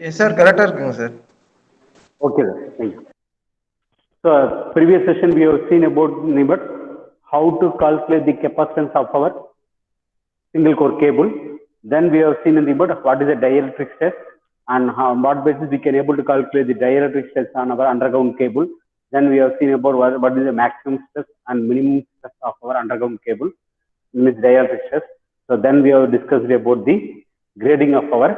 Yes sir, கரெக்டாக இருக்குங்க sir. Okay, sir. Thank you. So, previous session we have seen about how to calculate the capacitance of our single core cable. Then we have seen in the what is the dielectric stress and on what basis we can able to calculate the dielectric stress on our underground cable. Then we have seen about what is the maximum stress and minimum stress of our underground cable, means dielectric stress. So then we have discussed about the grading of our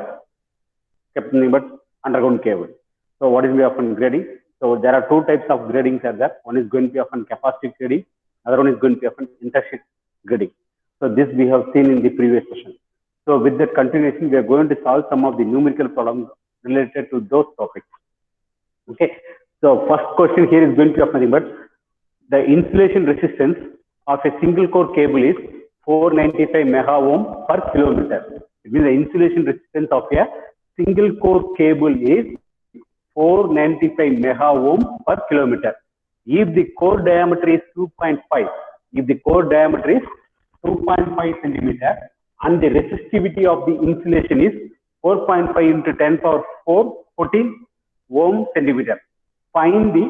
underground cable. So what is we often grading? So there are two types of gradings are there. One is going to be often capacitive grading, other one is going to be often intersect grading. So this we have seen in the previous session. So with that continuation, we are going to solve some of the numerical problems related to those topics. Okay. So first question here is going to be of nothing but the insulation resistance of a single core cable is 495 mega ohm per kilometer. It means the insulation resistance of a single core cable is 495 mega ohm per kilometer. If the core diameter is 2.5, if the core diameter is 2.5 centimeter and the resistivity of the insulation is 4.5 into 10 power 4, 14 ohm centimeter. Find the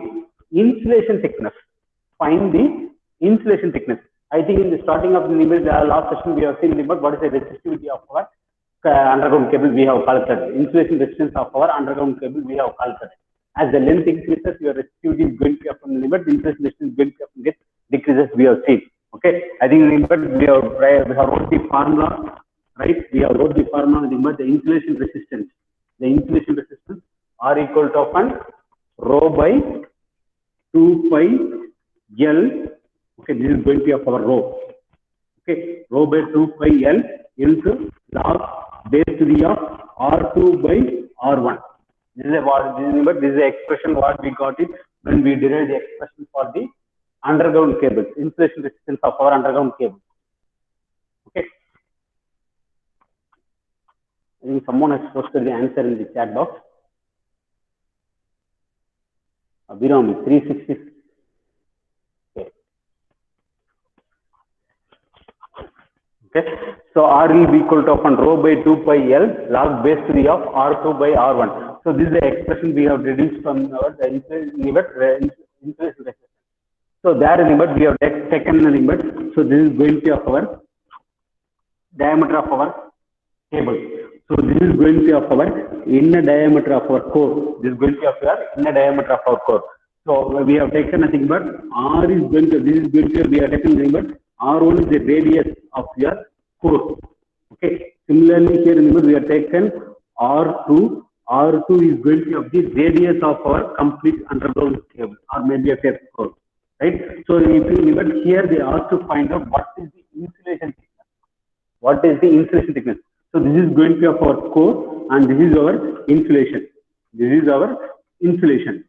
insulation thickness. Find the insulation thickness. I think in the starting of the last session we have seen about what is the resistivity of our underground cable we have calculated. Insulation resistance of our underground cable we have calculated. As the length increases, your resistivity is going to be up from the limit, insulation resistance is going to get decreases we have seen. Okay, I think we have wrote the formula, right? We have wrote the formula the insulation resistance. The insulation resistance are equal to often rho by 2 pi L. Okay, this is going to be of our rho. Okay, rho by 2 pi L into log base to the of R2 by R1. This is the expression what we got it when we derived the expression for the underground cables, insulation resistance of our underground cable. Okay. I think someone has posted the answer in the chat box. Abhiram, 360. Okay. Okay. So R will be equal to often rho by 2 pi L log base to the of R2 by R1. So this is the expression we have reduced from our insulation resistance. So there we have taken the limit. So this is going to be of our diameter of our cable. So this is going to be of our inner diameter of our core. This is going to be of our inner diameter of our core. So we have taken nothing but R is going to, this is going to, we have taken nothing but R1 is the radius of your core. Okay. Similarly here we have taken R2. R2 is going to be of the radius of our complete underground cable or maybe a tape core. Right. So if you limit here, they ask to find out what is the insulation thickness. What is the insulation thickness? So this is going to be of our core and this is our insulation. This is our insulation.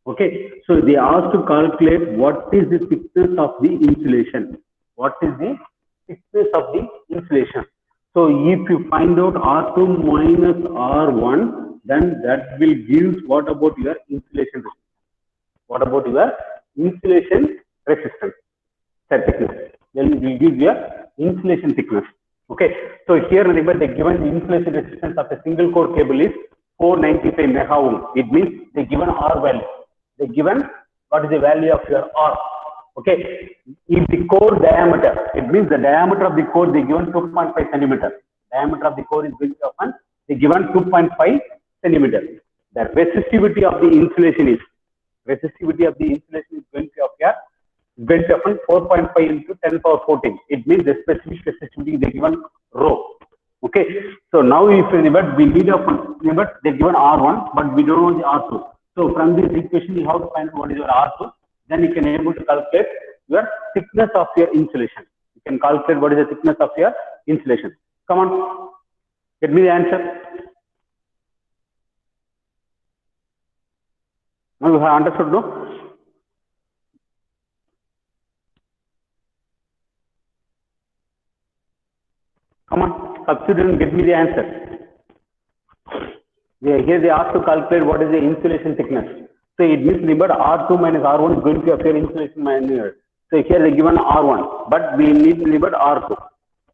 Okay. So they ask to calculate what is the thickness of the insulation. What is the thickness of the insulation? So if you find out R2 minus R1, then that will give what about your insulation resistance? What about your insulation resistance thickness? Then we give your insulation thickness. Okay. So here remember the given insulation resistance of a single core cable is 495 mega ohm. It means the given R value. The given what is the value of your R? Okay. If the core diameter, it means the diameter of the core they given 2.5 centimeter. Diameter of the core is going to often they given 2.5 centimeter. The resistivity of the insulation is going to be of your going to often 4.5 into 10 power 14. It means the specific resistivity they given rho. Okay. So now if you remember we need they given R1, but we don't know the R2. So from this equation you have to find what is your R2. Then you can able to calculate your thickness of your insulation. You can calculate what is the thickness of your insulation. Come on, get me the answer. Now you have understood, no? Come on, substitute and get me the answer. Here they ask to calculate what is the insulation thickness. So it means remember R2 minus R1 is going to appear insulation minus. So here they given R1, but we need to remember R2.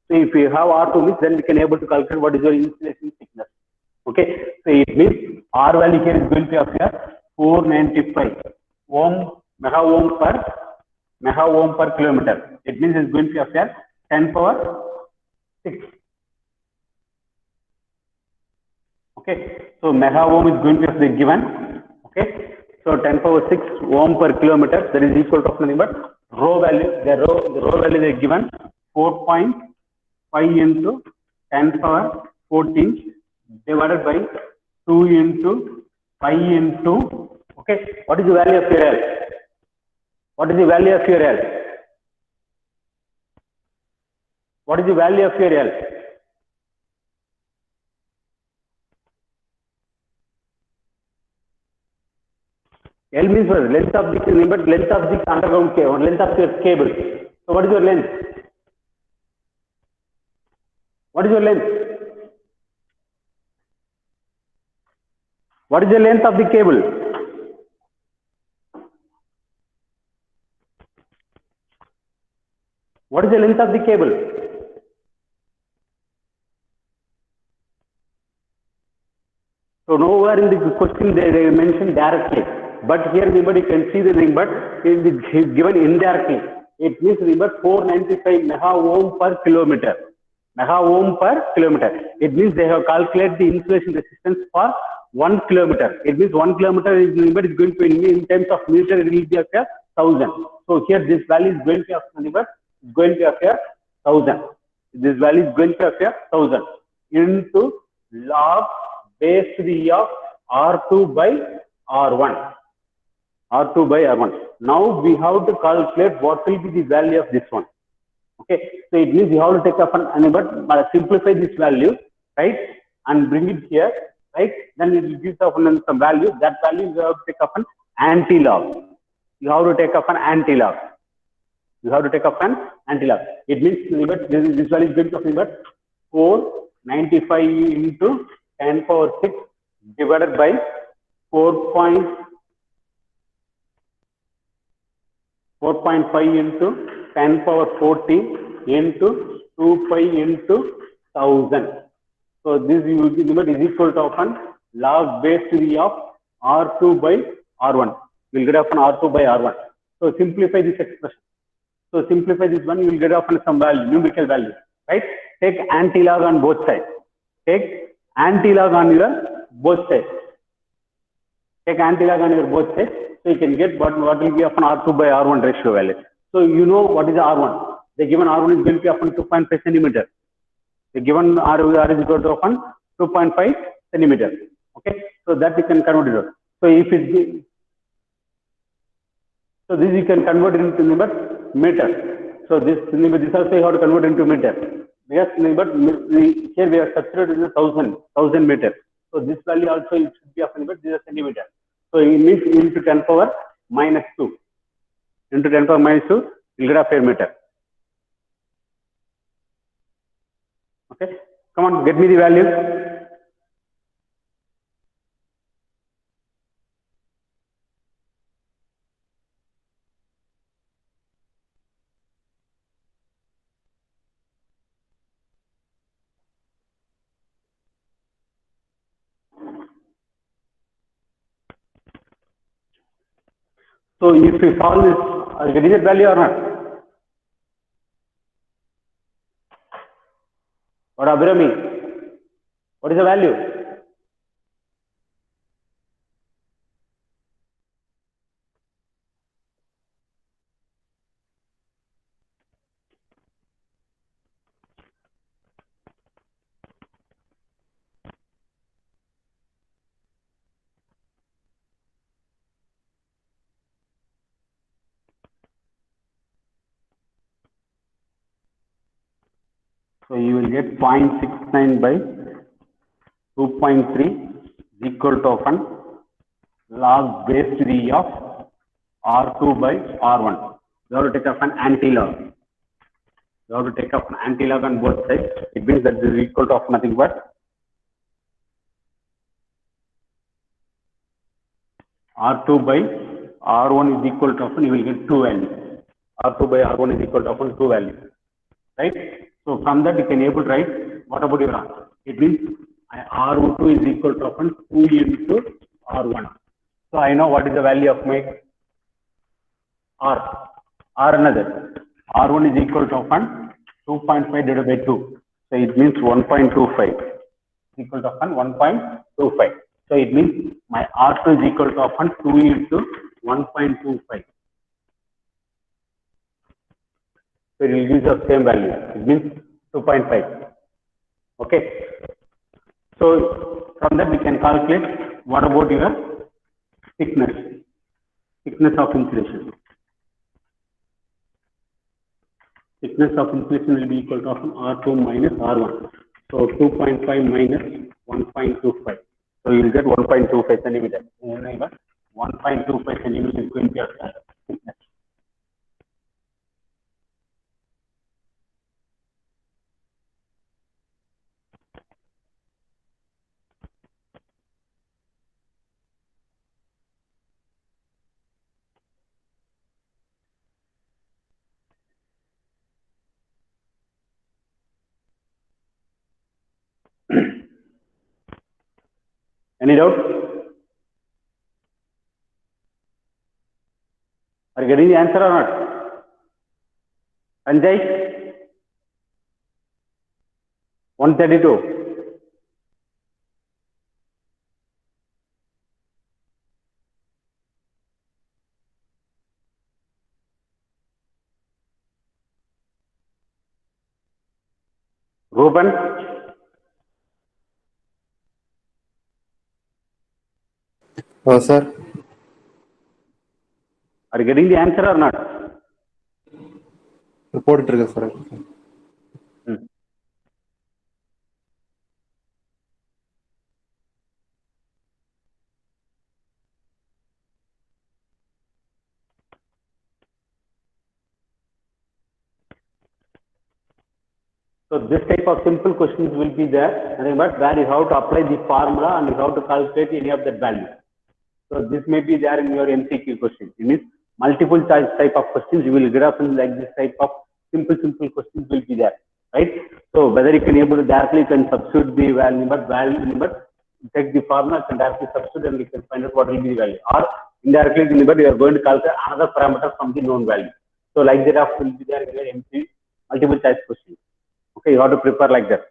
So if you have R2 means then we can able to calculate what is your insulation thickness. Okay. So it means R value here is going to appear 495 mega ohm per kilometer. It means it's going to appear 10 power 6. Okay, so mega ohm is going to be given. Okay, so 10 power 6 ohm per kilometer, that is equal to nothing but rho value. The rho value they given 4.5 into 10 power 14 divided by 2 into 5 into. Okay, what is the value of your L? What is the value of your L? What is the value of your L? L means what? Length of the underground cable, length of your cable. So what is your length? What is your length? What is the length of the cable? What is the length of the cable? So nowhere in the question they mentioned directly, but here remember you can see the thing, but it is given indirectly. It means remember 495 mega ohm per kilometer. Mega ohm per kilometer. It means they have calculated the insulation resistance for 1 kilometer. It means 1 kilometer is remember is going to be in terms of meter it will be appear 1000. So here this value is going to appear 1000. This value is going to appear 1000 into log base 3 of R2 by R1. R2 by R1. Now we have to calculate what will be the value of this one. Okay, so it means you have to take up but simplify this value, right, and bring it here, right? Then it will give some value. That value you have to take up an anti-log. You have to take up an anti-log. You have to take up an anti-log. It means this value is going to be 495 into 10 power 6 divided by 4.5 into 10 power 14 into 2 pi into 1000. So this is equal to often log base 3 of R2 by R1. We'll get often R2 by R1. So simplify this expression. So simplify this one, you will get often some value, numerical value, right? Take anti-log on both sides. Take anti-log on your both sides. Take anti-log on your both sides. So you can get what will be often R2 by R1 ratio value. So you know what is the R1. The given R1 is going to be often 2.5 centimeter. The given R is equal to often 2.5 centimeter. Okay, so that you can convert it. So if it so this you can convert it into meter. So this also you have to convert into meter. Yes, but here we are substituted in 1000 meters. So this value also it should be of this is a centimeter. So it means into 10 power minus 2. Into 10 power minus 2, you'll get a fair meter. Okay, come on, get me the value. So if we solve this, are you getting that value or not? What Abhirami? What is the value? So you will get 0.69 by 2.3 is equal to often log base 3 of R2 by R1. You have to take up an anti-log. You have to take up an anti-log on both sides. It means that this is equal to of nothing but R2 by R1 is equal to often you will get 2 values. R2 by R1 is equal to often 2 values. Right? So from that you can able to write what about your answer? It means R2 is equal to often 2 into R1. So I know what is the value of my R. R another. R1 is equal to often 2.5 divided by 2. So it means 1.25 equal to often 1.25. So it means my R2 is equal to often 2 into 1.25. So it will use the same value. It means 2.5. Okay. So from that we can calculate what about your thickness of insulation. Thickness of insulation will be equal to R2 minus R1. So 2.5 minus 1.25. So you will get 1.25 centimeter. 1.25 centimeter is going to be your thickness. Any doubt? Are you getting the answer or not? Sanjay? 132. Ruben? Sir. Are you getting the answer or not? Report it, sir. So this type of simple questions will be there, but where you have to apply the formula and you have to calculate any of that value. So this may be there in your MCQ question. It means multiple choice type of questions you will get up in like this type of simple questions will be there, right? So whether you can able to directly can substitute the value number, take the formula and directly substitute and you can find out what will be the value. Or indirectly the number you are going to calculate another parameter from the known value. So like that will be there in your MCQ multiple choice questions. Okay, you have to prepare like that.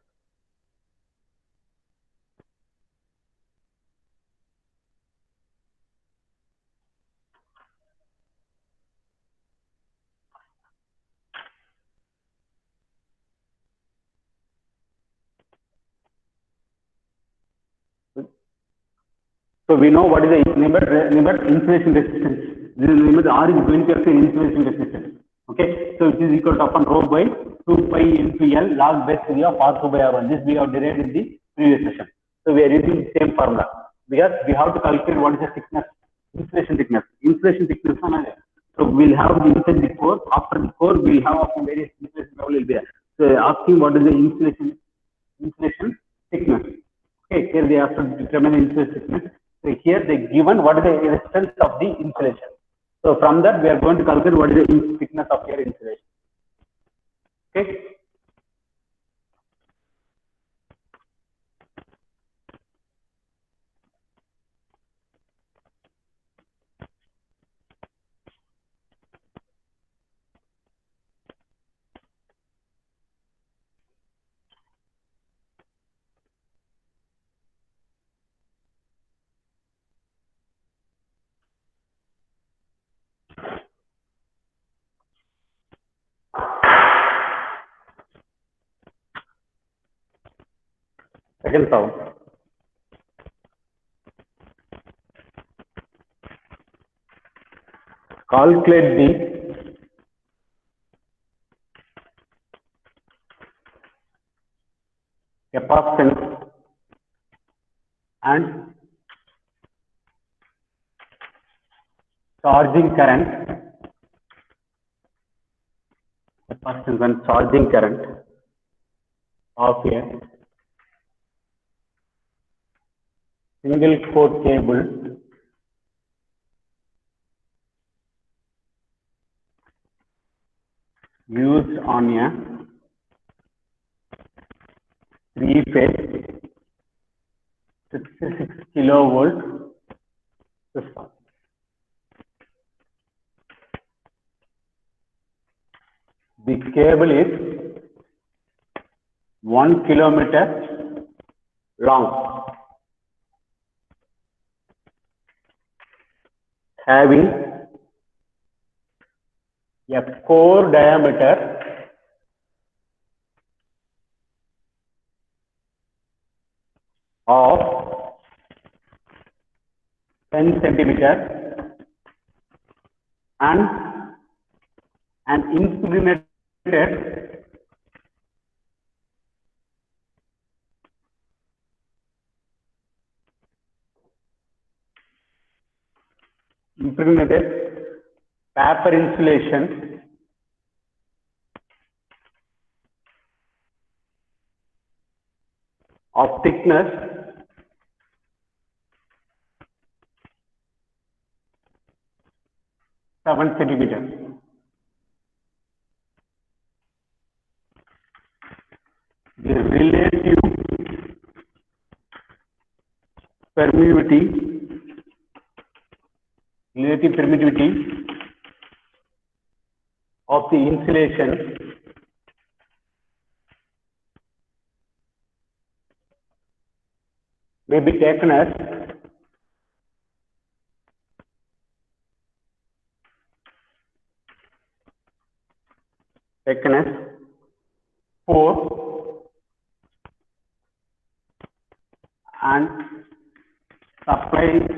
So we know what is the insulation resistance. This is limit R is going to have insulation resistance. Okay, so it is equal to upon rho by 2 pi into L log base area of R2 by R1. This we have derived in the previous session. So we are using the same formula because we have to calculate what is the thickness, insulation thickness. Insulation thickness. So we'll have the inside the core. After the core, we'll have various insulation level will be there. So asking what is the insulation thickness. Okay, here they have to determine insulation thickness. So here they given what is the resistance of the insulation. So from that we are going to calculate what is the thickness of your insulation. Okay. Second sound. Calculate the capacitance and charging current. Capacitance and charging current of a single core cable used on a 3-phase 66 kilovolt system. The cable is 1 kilometer long, having a core diameter of 10 centimeter and an impregnated paper insulation of thickness 7 centimeters. The relative permittivity of the insulation may be taken as taken as 4 and supplied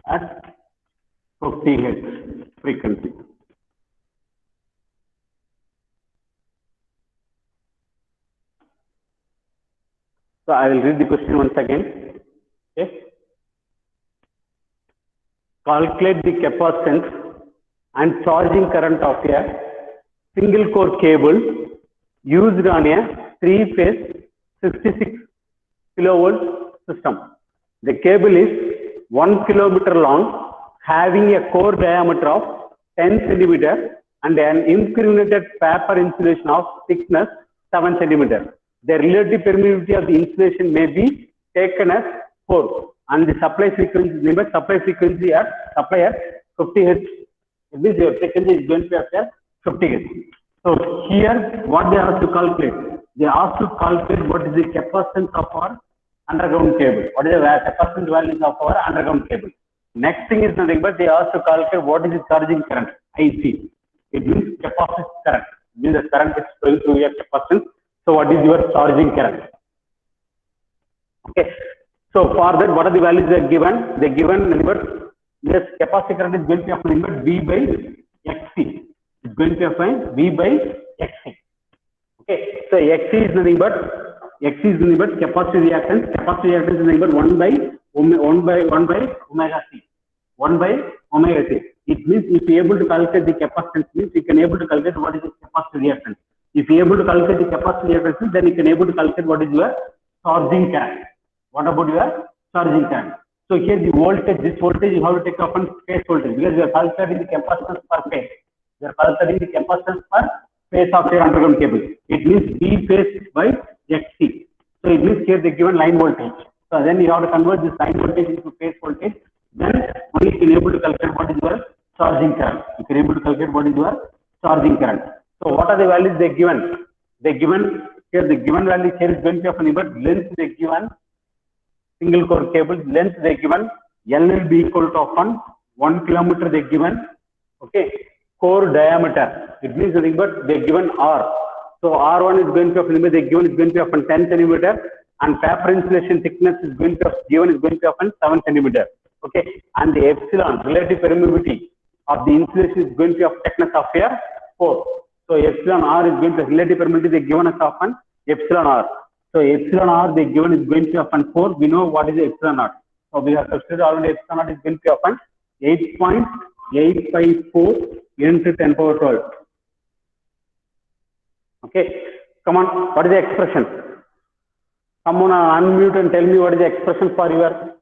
at 50 Hz frequency. So I will read the question once again. Okay. Calculate the capacitance and charging current of a single core cable used on a 3-phase 66 kilovolt system. The cable is 1 kilometer long, having a core diameter of 10 centimeter and an impregnated paper insulation of thickness 7 centimeter. The relative permittivity of the insulation may be taken as 4 and the supply frequency at 50 Hz. It means your frequency is going to be at 50 Hz. So here what they have to calculate? They have to calculate what is the capacitance of our underground cable. What is the capacitance values of our underground cable? Next thing is nothing but they have to calculate what is the charging current, IC. It means capacitance current. It means the current which is flowing through your capacitance. So what is your charging current? Okay. So for that, what are the values they are given? They are given this capacitor current is going to be of limit V by XC. It's going to be of V by XC. Okay. So XC is nothing but capacitive reactance. Capacitive reactance is nothing but 1 by omega C. 1 by omega C. It means if you are able to calculate the capacitance, means you can able to calculate what is the capacitive reactance. If you are able to calculate the capacitive reactance, then you can able to calculate what is your charging current. What about your charging current? So here the voltage, this voltage you have to take upon phase voltage because you are calculating the capacitance per phase. You are calculating the capacitance per phase of your underground cable. It means V phase by XC. So it means here they given line voltage. So then you have to convert this line voltage into phase voltage. Then only you can able to calculate what is your charging current. You can able to calculate what is your charging current. So what are the values they given? They given here the given value here is going to be of a number. Length they given single core cable length they given. L will be equal to often 1 kilometer they given. Okay. Core diameter. It means nothing but they given R. So R1 is going to be of a number they given is going to be of 10 centimeter and paper insulation thickness is going to be given is going to be of 7 centimeter. Okay. And the epsilon relative permeability of the insulation is going to be of thickness of here 4. So epsilon R is going to relative permeability they given us often epsilon R. So epsilon R they given is going to be often 4. We know what is epsilon R. So we have substituted already epsilon R is going to be often 8.854 into 10 power 12. Okay. Come on. What is the expression? Someone unmute and tell me what is the expression for your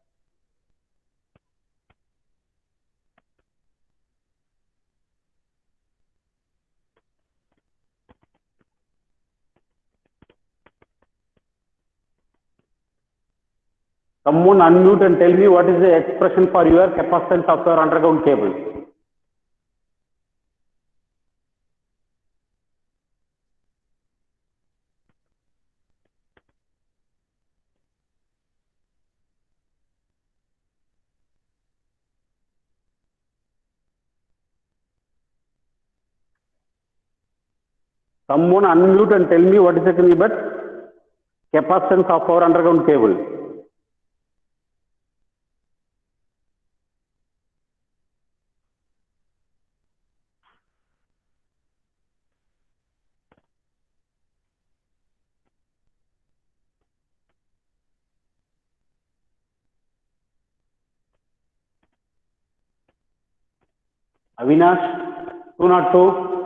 Someone unmute and tell me what is the expression for your capacitance of your underground cable. Someone unmute and tell me what is the capacitance of our underground cable. Avinash, 202.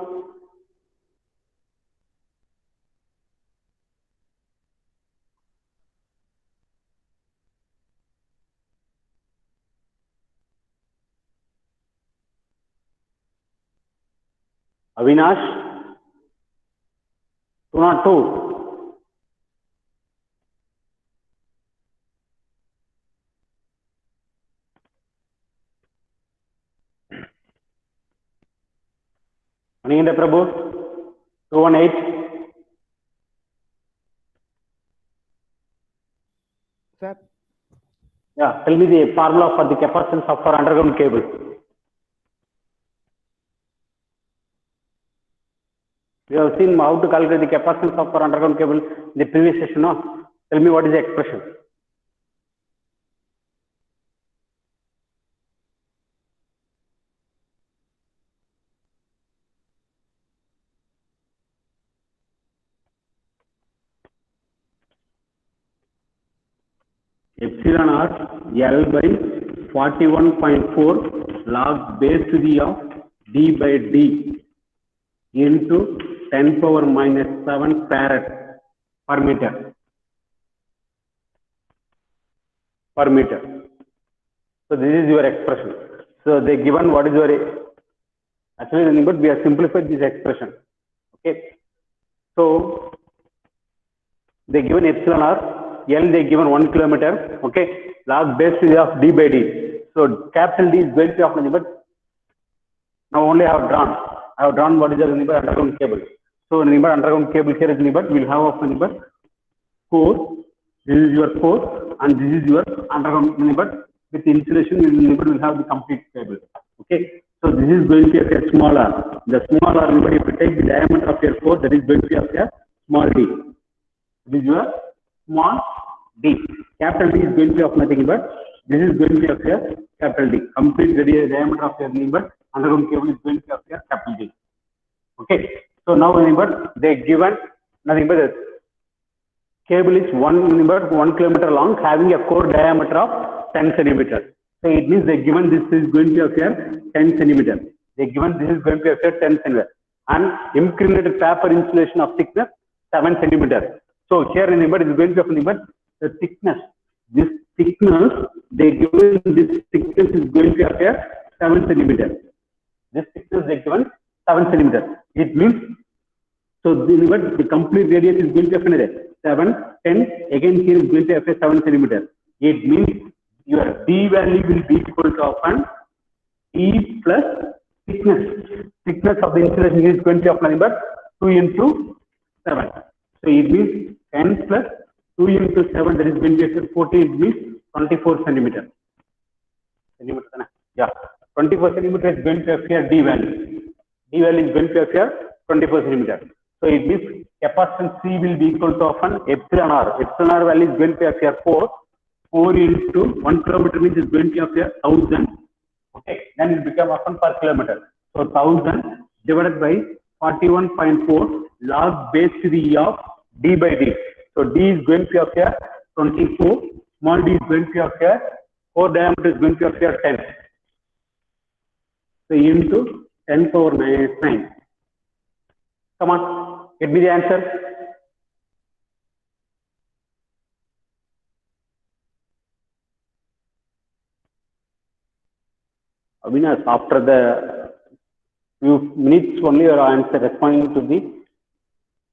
Avinash, 202. Maninda Prabhu, 218. Sir, Yeah, tell me the formula for the capacitance of our underground cable. We have seen how to calculate the capacitance of our underground cable in the previous session. No? Tell me what is the expression. Epsilon r L by 41.4 log base to the of d by d into 10 power minus 7 farad per meter. Per meter. So this is your expression. So they given what is your actually, but we have simplified this expression. Okay. So they given epsilon r, L they given 1 kilometer. Okay. Log base to the of d by d. So capital D is going to be of nothing but now only I have drawn what is the underground cable. So underground cable here is we'll have of nothing core. This is your core and this is your underground with insulation you will have the complete cable. Okay. So this is going to be a small r. The small r if you take the diameter of your core, that is going to be a small d. This is your small d. Capital D is going to be of nothing but this is going to be of your capital D. Complete the diameter of your underground cable is going to be of your capital D. Okay. So now they given nothing but this. Cable is 1 kilometer long, having a core diameter of 10 centimeters. So it means they given this is going to be of here 10 centimeters. They given this is going to be of here 10 centimeters. And impregnated paper insulation of thickness 7 centimeters. So here is going to be of the thickness. This thickness they given this thickness is going to be of here 7 centimeters. This thickness they given 7 centimeters. It means so the complete radius is going to be 7, 10, again here is going to be 7 centimeters. It means your D value will be equal to often E plus thickness. Thickness of the insulation is going to be 2 into 7. So it means 10 plus 2 into 7, that is going to be 14, it means 24 centimeters. Yeah, 24 centimeters is going to appear D value. D value is going to appear 24 centimeters. So it means capacitance C will be equal to often epsilon r. Epsilon r value is going to appear 4. 4 into 1 kilometer means is going to appear 1000. Okay, then it become often per kilometer. So 1000 divided by 41.4 log base to the E of D by D. So D is going to appear 24. Small d is going to appear 4 diameter is going to appear 10. So into 10 power minus 9. Come on, get me the answer. Avinash, after the few minutes only your answer responding to the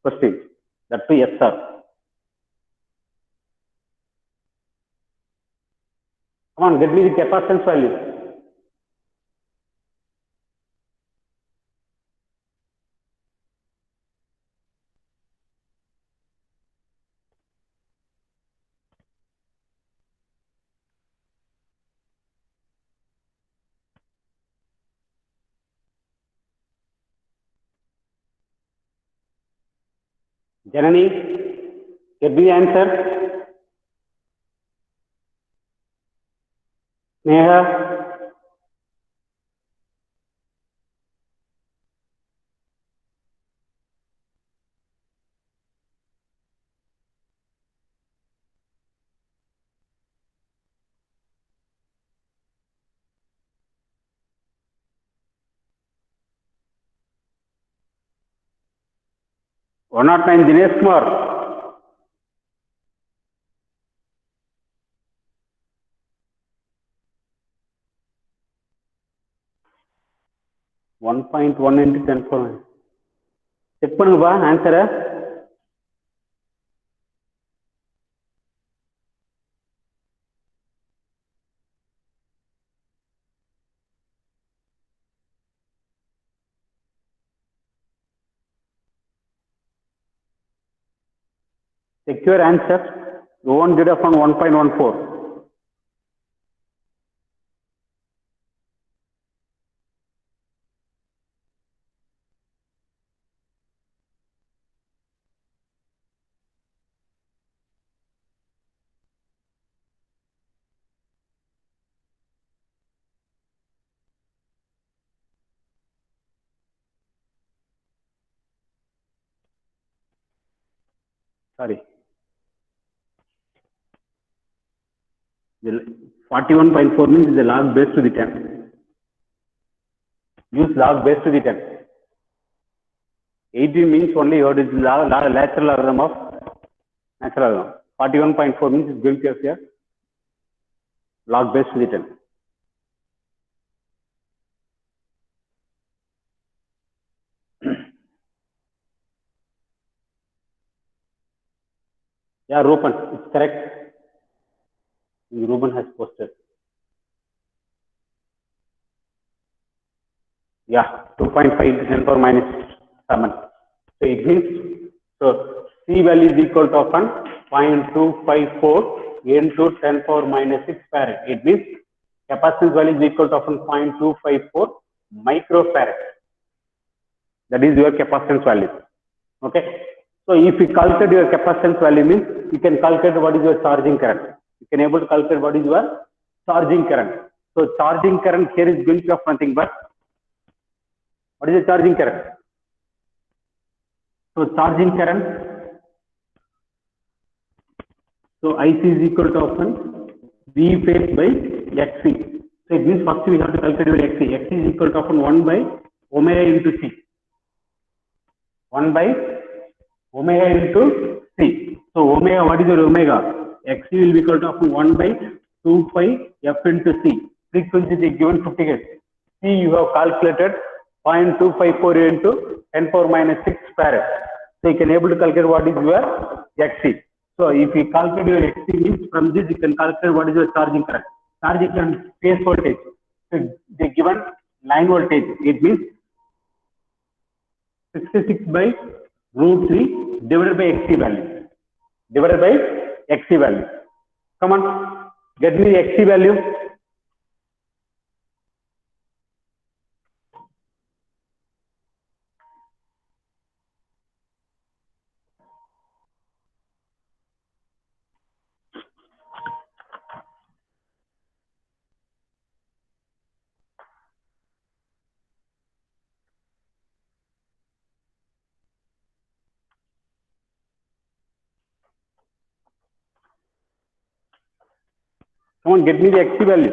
question. That too, yes, sir. Come on, get me the capacitance value. Janani, get me the answer. Neha, 109 Dinesh Kumar. One point one into 10 for check பண்ணுங்கப்பா ஆன்சரை. Check your answer. You won't get up on 1.14. Sorry. 41.4 means is the log base to the 10. Use log base to the 10. 18 means only what is lateral logarithm of natural logarithm. 41.4 means is going to have here log base to the 10. Yeah, Rupan, it's correct. Ruben has posted. Yeah, 2.5 into 10 power minus 7. So it means, so C value is equal to often 0.254 into 10 power minus 6 farad. It means capacitance value is equal to often 0.254 microfarad. That is your capacitance value. Okay. So if you calculate your capacitance value means you can calculate what is your charging current. You can able to calculate what is your charging current. So charging current here is going to have nothing but what is the charging current? So charging current. So IC is equal to often V phase by XC. So it means first we have to calculate your XC. XC is equal to often 1 by omega into C. 1 by omega into C. So omega, what is your omega? Xc will be equal to 1 by 2 pi f into C. Frequency is given 50 Hz. C you have calculated 0.254 into 10 power minus 6 farad. So you can able to calculate what is your Xc. So if you calculate your Xc means from this you can calculate what is your charging current. Charging current phase voltage. So they given line voltage. It means 66 by root 3 divided by Xc value. Divided by Xc value. Come on, get me the Xc value. Come on, get me the Xc value.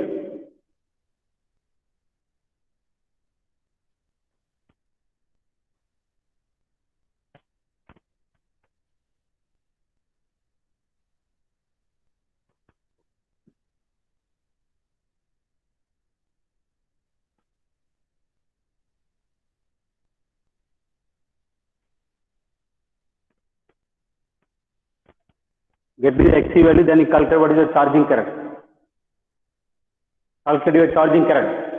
Get me the Xc value, then you calculate what is the charging current. calculate your charging current.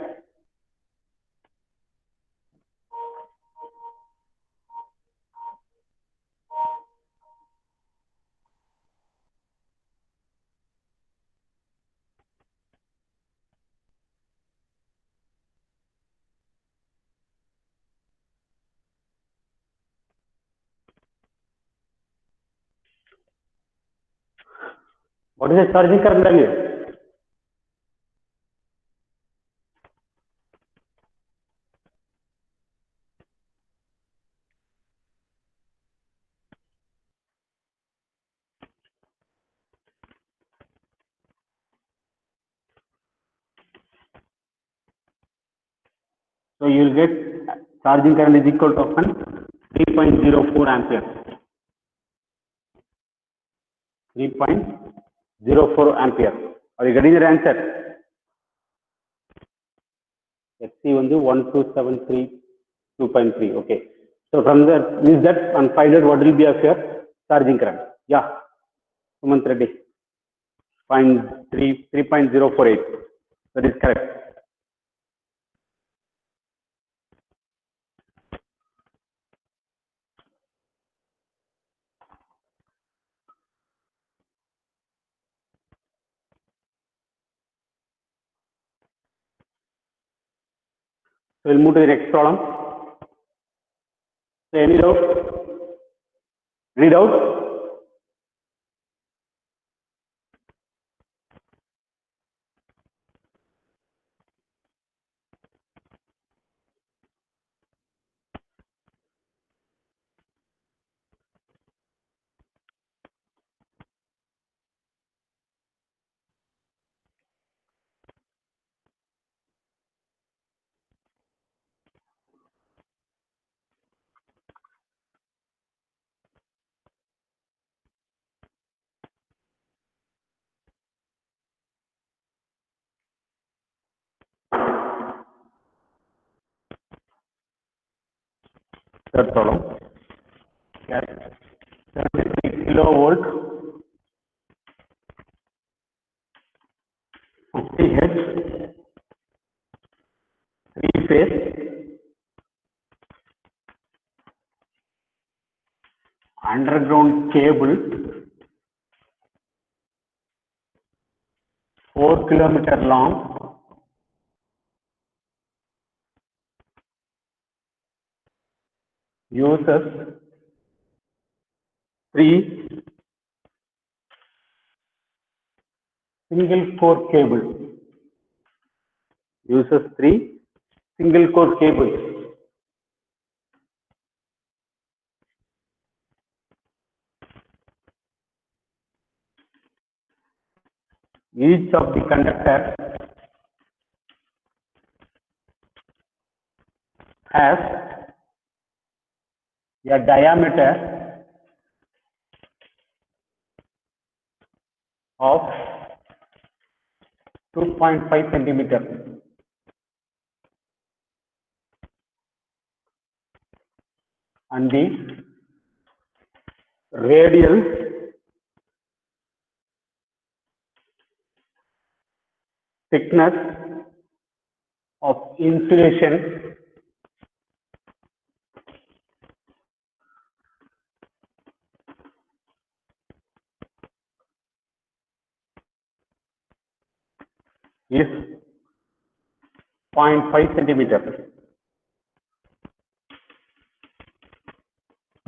What is the charging current value? So you will get charging current is equal to 3.04 ampere. 3.04 ampere. Are you getting the answer? XC on the 1273.2.3. Okay. So from there, use that and find out what will be of your charging current. Yeah. Sumant Reddy. Find 3.048. That is correct. So we'll move to the next problem. So any doubt? Any doubt? Third problem. Yes. 73 kilovolt, 50 hertz, 3-phase, underground cable, 4 kilometer long, uses 3 single core cable. Uses 3 single core cables. Each of the conductor has a diameter of 2.5 centimeter and the radial thickness of insulation is 0.5 centimeter.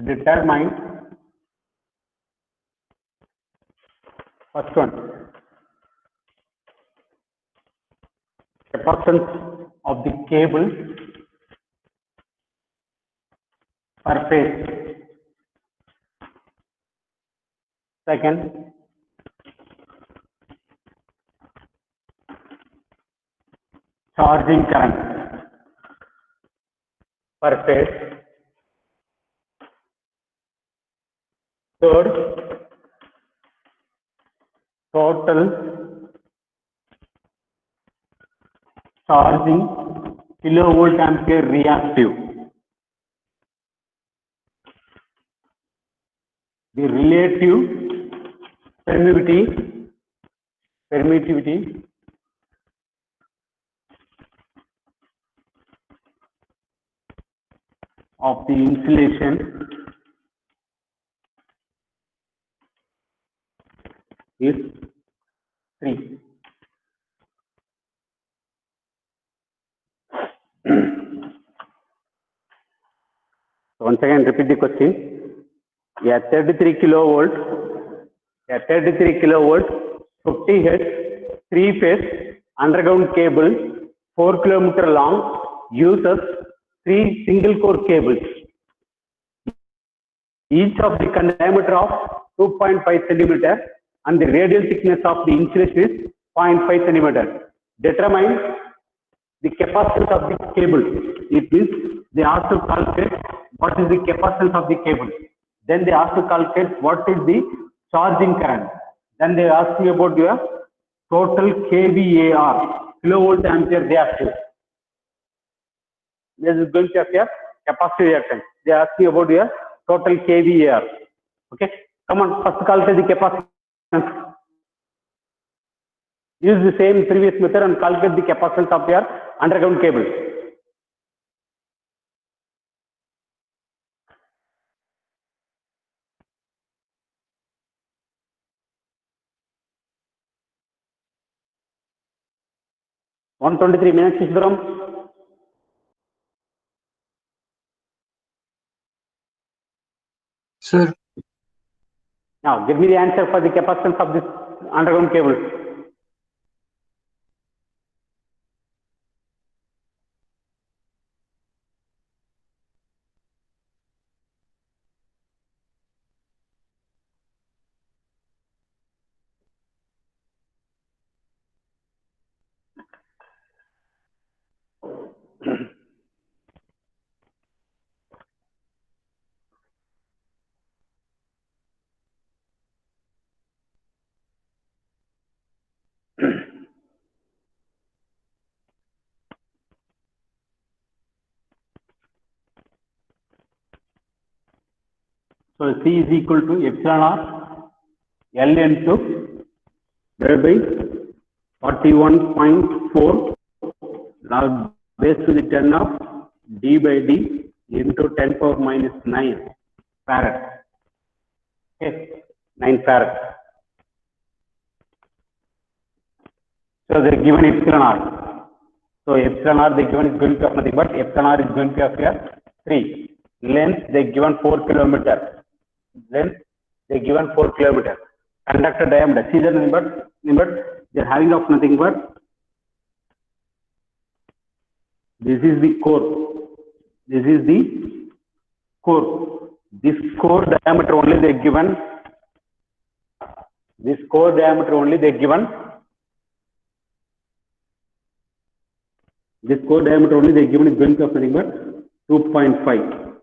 Determine first one, capacitance of the cable per phase. Second, charging current per phase. Third, total charging kilovolt ampere reactive. The relative permittivity of the insulation is 3. So once again, repeat the question. A 33 kilovolt, 50 hertz, 3-phase underground cable, 4 kilometer long, uses 3 single core cables. Each of the diameter of 2.5 centimeter and the radial thickness of the insulation is 0.5 centimeter. Determine the capacitance of the cable. It means they ask to calculate what is the capacitance of the cable. Then they ask to calculate what is the charging current. Then they ask you about your total kVAR, kilovolt ampere reactive. This is going to appear capacity reactance. They ask you about your total kVAR. Okay, come on, first calculate the capacitance. Use the same previous method and calculate the capacitance of your underground cable. (123 minutes) Ishwaram. Sir. Now give me the answer for the capacitance of this underground cable. So C is equal to epsilon r L into divided by 41.4 log base to the 10 of d by d into 10 power minus 9 farad. Okay, 9 farad. So they are given epsilon r. So epsilon r they given is going to have nothing but epsilon r is going to appear 3. Length they given 4 kilometers. Length they given 4 kilometers. Conductor diameter. See the number they are having of nothing but this is the core. This is the core. This core diameter only they given. This core diameter only they given. This core diameter only they given is going to have nothing but 2.5.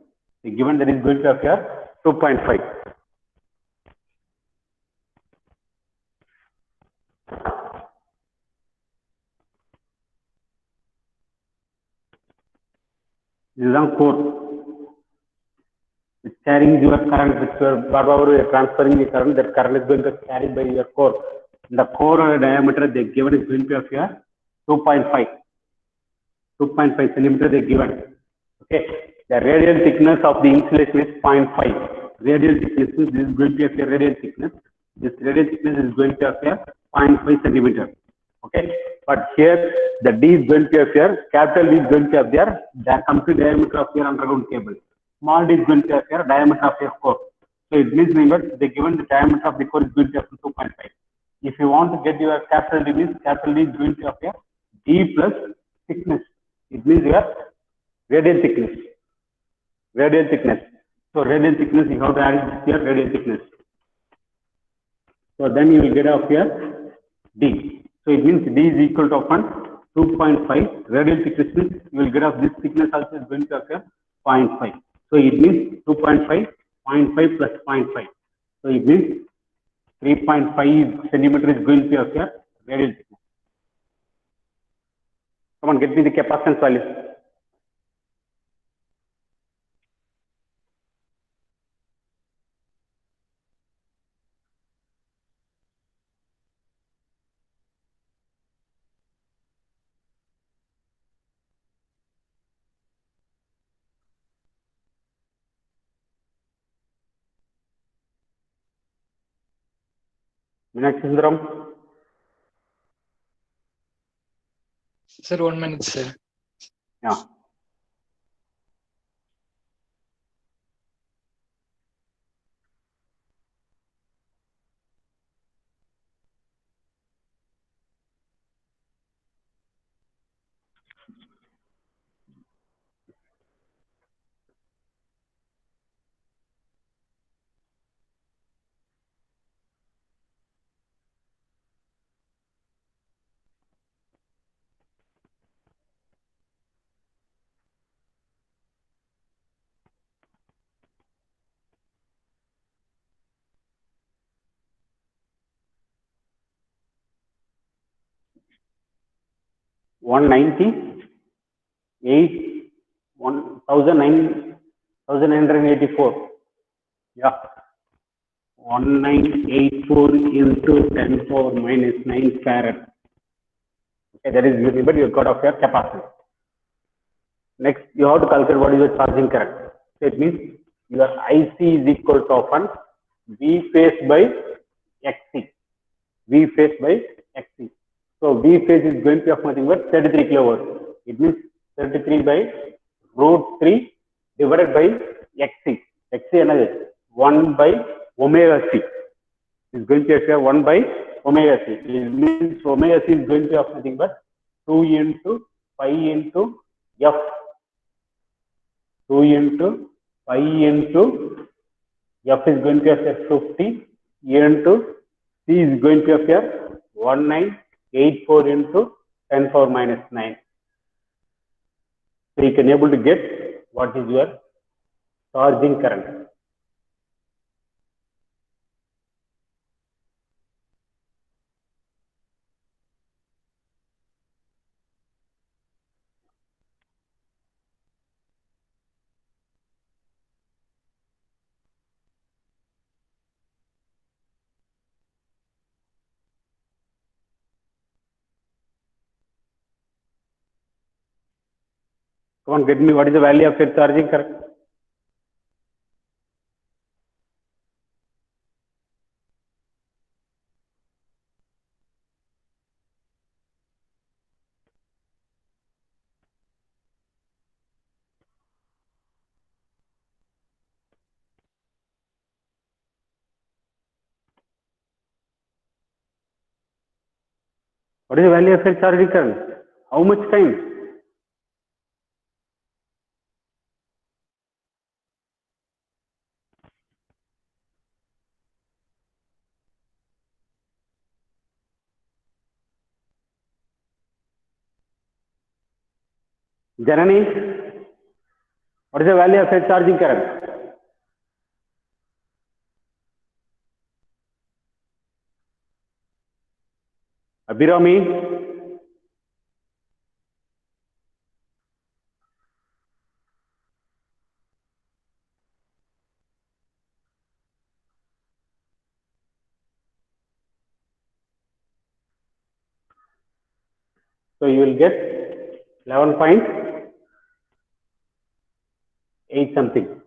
They given that is going to appear 2.5. This is on core. It's carrying your current, which whatever you are transferring the current, that current is going to be carried by your core. The core diameter they given is going to appear 2.5. 2.5 centimeter they given. Okay. The radial thickness of the insulation is 0.5. Radial thickness is this is going to appear radial thickness. This radial thickness is going to appear 0.5 centimeter. Okay. But here the D is going to appear, capital D is going to appear the complete diameter of your underground cable. Small d is going to appear diameter of your core. So it means they given the diameter of the core is going to appear 2.5. If you want to get your capital D means capital D is going to appear D plus thickness. It means your radial thickness. Radial thickness. So radial thickness you have to add it here radial thickness. So then you will get off here D. So it means D is equal to upon 2.5 radial thickness means you will get off this thickness also is going to appear 0.5. So it means 2.5, 0.5 plus 0.5. So it means 3.5 centimeter is going to appear radial thickness. Come on, get me the capacitance value. Meenakshi Sundaram. Sir, 1 minute, sir. Yeah. One 1984. Yeah. 1984 into 10 power minus 9 farad. Okay, that is using, but you got of your capacity. Next, you have to calculate what is the charging current. So it means your IC is equal to often V phase by XC. V phase by XC. So V phase is going to be of nothing but 33 kilovolts. It means 33 by root 3 divided by XC. XC another 1 by omega C. Is going to appear 1 by omega C. It means omega C is going to be of nothing but 2 into pi into F. 2 into pi into F is going to appear 50 into C is going to appear 1984 into 10 power minus 9. So you can able to get what is your charging current. Come on, get me what is the value of your charging current? What is the value of your charging current? How much time? Janani, what is the value of your charging current? Abhirami, so you will get 11.8 something,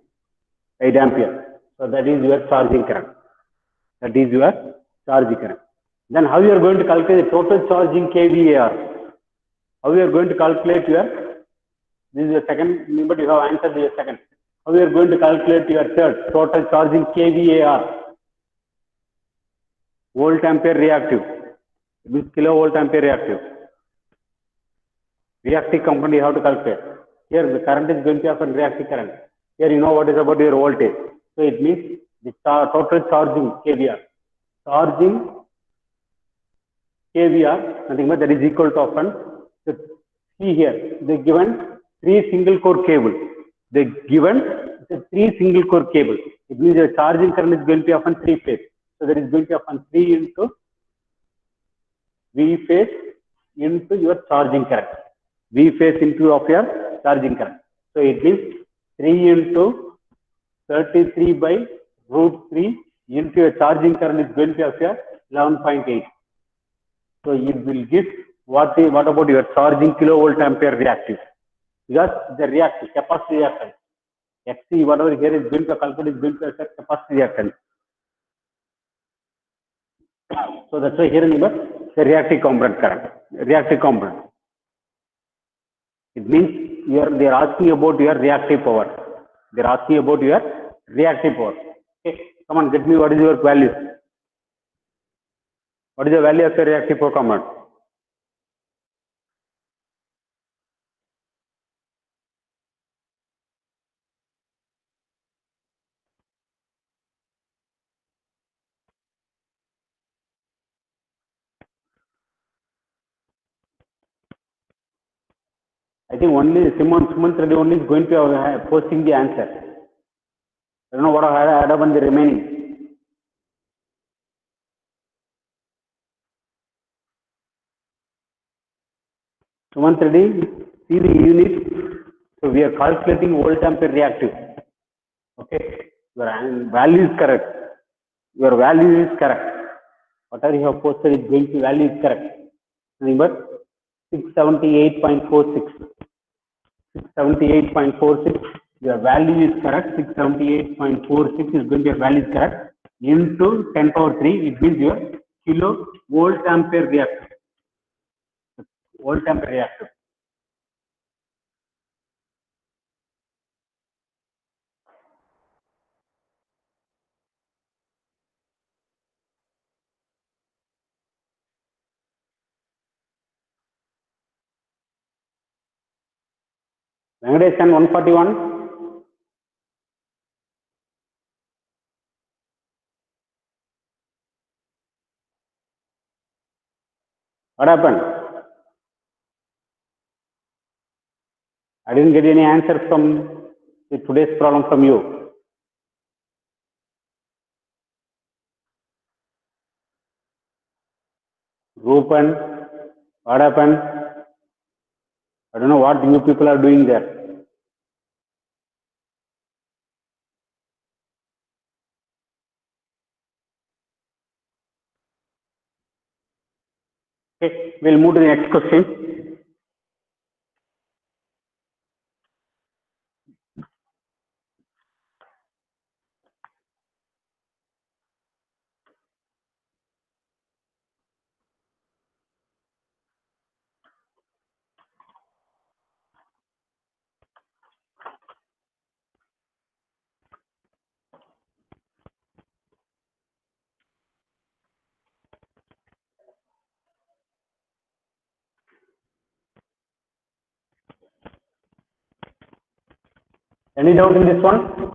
8 ampere. So that is your charging current. That is your charging current. Then how you are going to calculate the total charging kVAR? How you are going to calculate your, this is the second, but you have answered the second. How you are going to calculate your third, total charging kVAR? Volt ampere reactive. It means kilovolt ampere reactive. Reactive component you have to calculate. Here the current is going to have a reactive current. Here you know what is about your voltage. So it means the total charging kVAR. Charging kVAR, nothing but that is equal to often. So see here, they given 3 single core cable. They given 3 single core cable. It means your charging current is going to be often 3 phase. So that is going to be often 3 into V phase into your charging current. V phase into of your charging current. So it means 3 into 33 by root 3 into your charging current is going to appear 11.8. So it will give what about your charging kilovolt ampere reactive? Because the reactive capacity reactance. XC whatever here is going to calculate is going to affect capacity reactance. So that's why here in the reactive component current, reactive component. It means they are asking about your reactive power. They are asking about your reactive power. Okay, come on, get me what is your value? What is the value of the reactive power component? I think only Sumant Reddy only is going to posting the answer. I don't know what I had on the remaining. Sumant Reddy, see the unit. So we are calculating volt ampere reactive. Okay, your value is correct. Your value is correct. Whatever you have posted is going to value is correct. Remember 678.46. 678.46. Your value is correct. 678.46 is going to be your value is correct. Into 10 power 3, it means your kilo volt ampere reactor. Volt ampere reactor. Venkatesh 141. What happened? I didn't get any answer from today's problem from you. Rupan, what happened? I don't know what you people are doing there. Okay, we'll move to the next question. Any doubt in this one?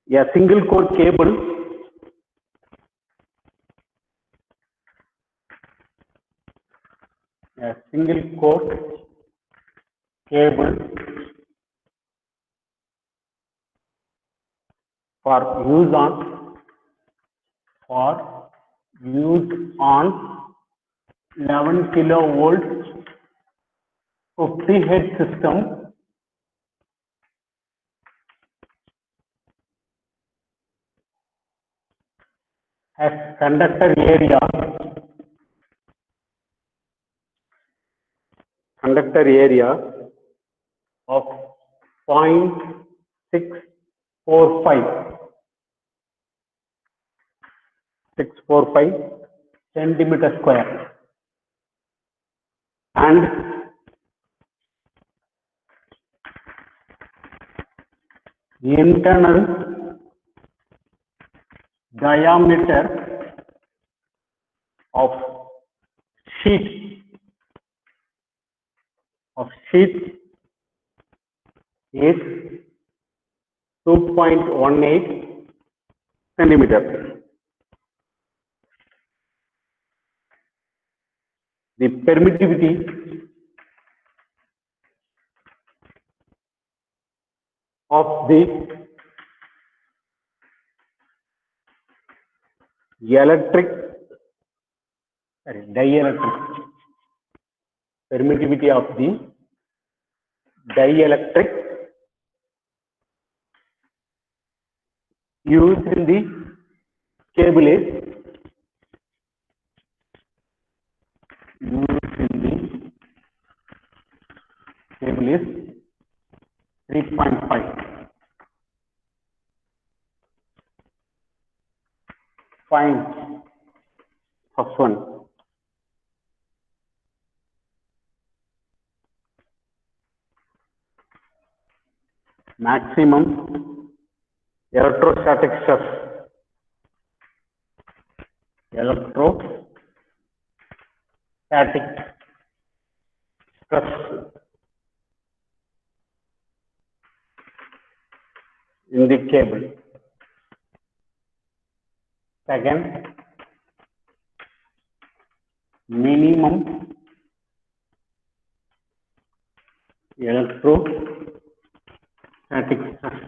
Yeah, single core cable. Yeah, single core cable for use on 11 kilovolt 50 Hz system has conductor area of 0.645 centimeter square, and the internal diameter of sheet is 2.18 centimeters. The permittivity of the electric, sorry, dielectric, permittivity of the dielectric used in the cable is used in the cable is 3.5. Find first one. Maximum electrostatic stress. Electrostatic stress in the cable. Second, minimum electrostatic stress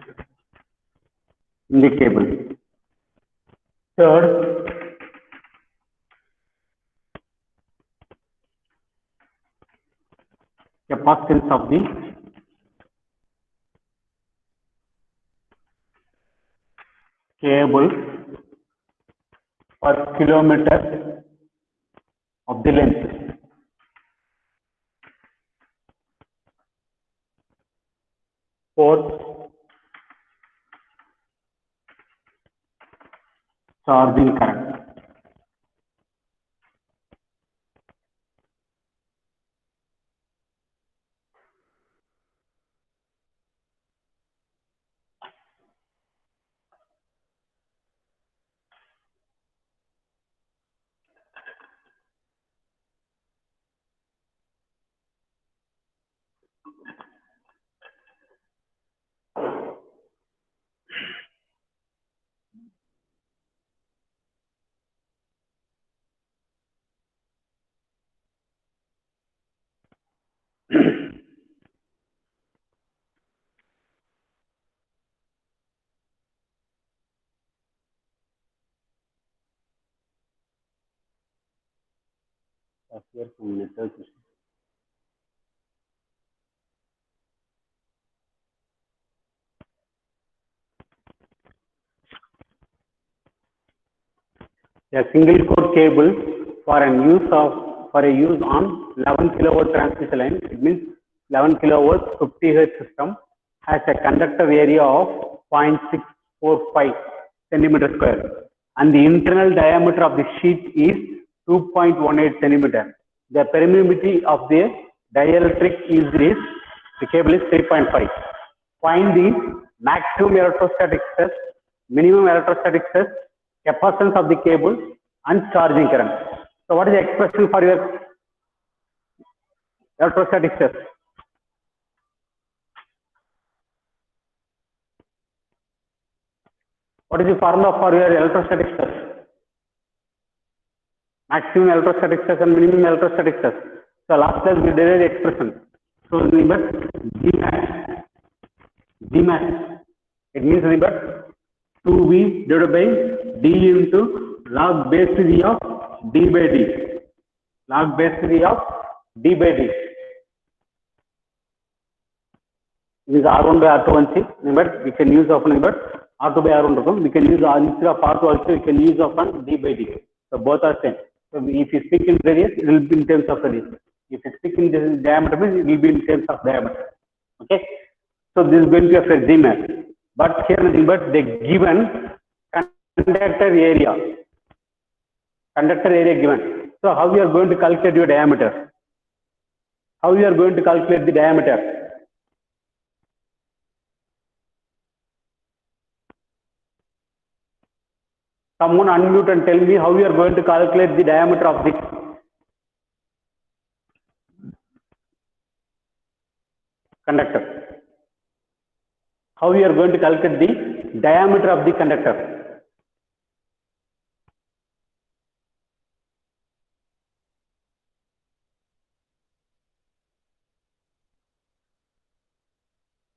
in the cable. Third, capacitance of the cable per kilometer of the length. Fourth, charging current. Here some network issue. A single core cable for a use on 11 kilowatt transmission line. It means 11 kilowatt 50 hertz system has a conductor area of 0.645 centimeter square, and the internal diameter of the sheet is 2.18 centimeter. The permeability of the dielectric is the cable is 3.5. Find the maximum electrostatic stress, minimum electrostatic stress, capacitance of the cable, and charging current. So what is the expression for your electrostatic stress? What is the formula for your electrostatic stress? Maximum electrostatic stress and minimum electrostatic stress. So last class we did the expression. So remember Gmax. It means remember 2V divided by D into log base to V of D by D. Log base to V of D by D. This is R1 by R2 1 6. Remember, we can use often remember R2 by R1. We can use instead of R2 also, we can use often D by D. So both are same. So if you speak in radius, it will be in terms of radius. If you speak in this diameter, it will be in terms of diameter. Okay. So this is going to be a Gmax. But here remember the given conductor area. Conductor area given. So how you are going to calculate your diameter? How you are going to calculate the diameter? Someone unmute and tell me how you are going to calculate the diameter of the conductor. How you are going to calculate the diameter of the conductor?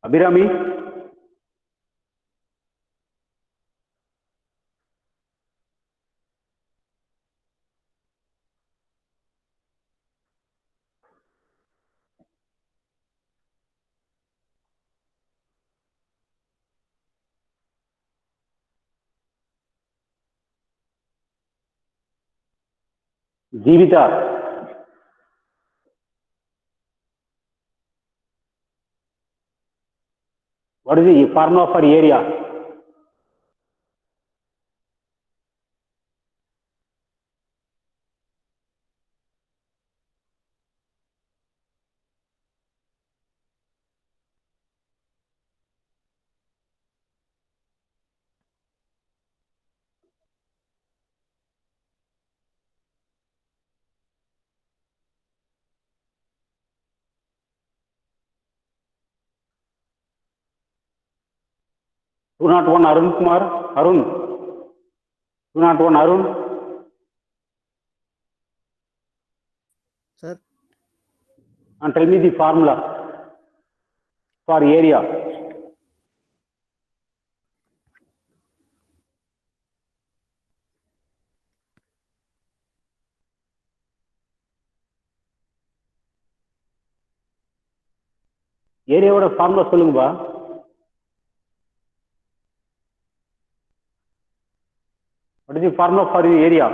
Abhirami? Jeevita. What is the formula for area? Two not one Arun Kumar. Arun. Two not one Arun. Sir, And tell me the formula for area. ஏரியாவோட formula சொல்லுங்கப்பா. What is the formula for the area?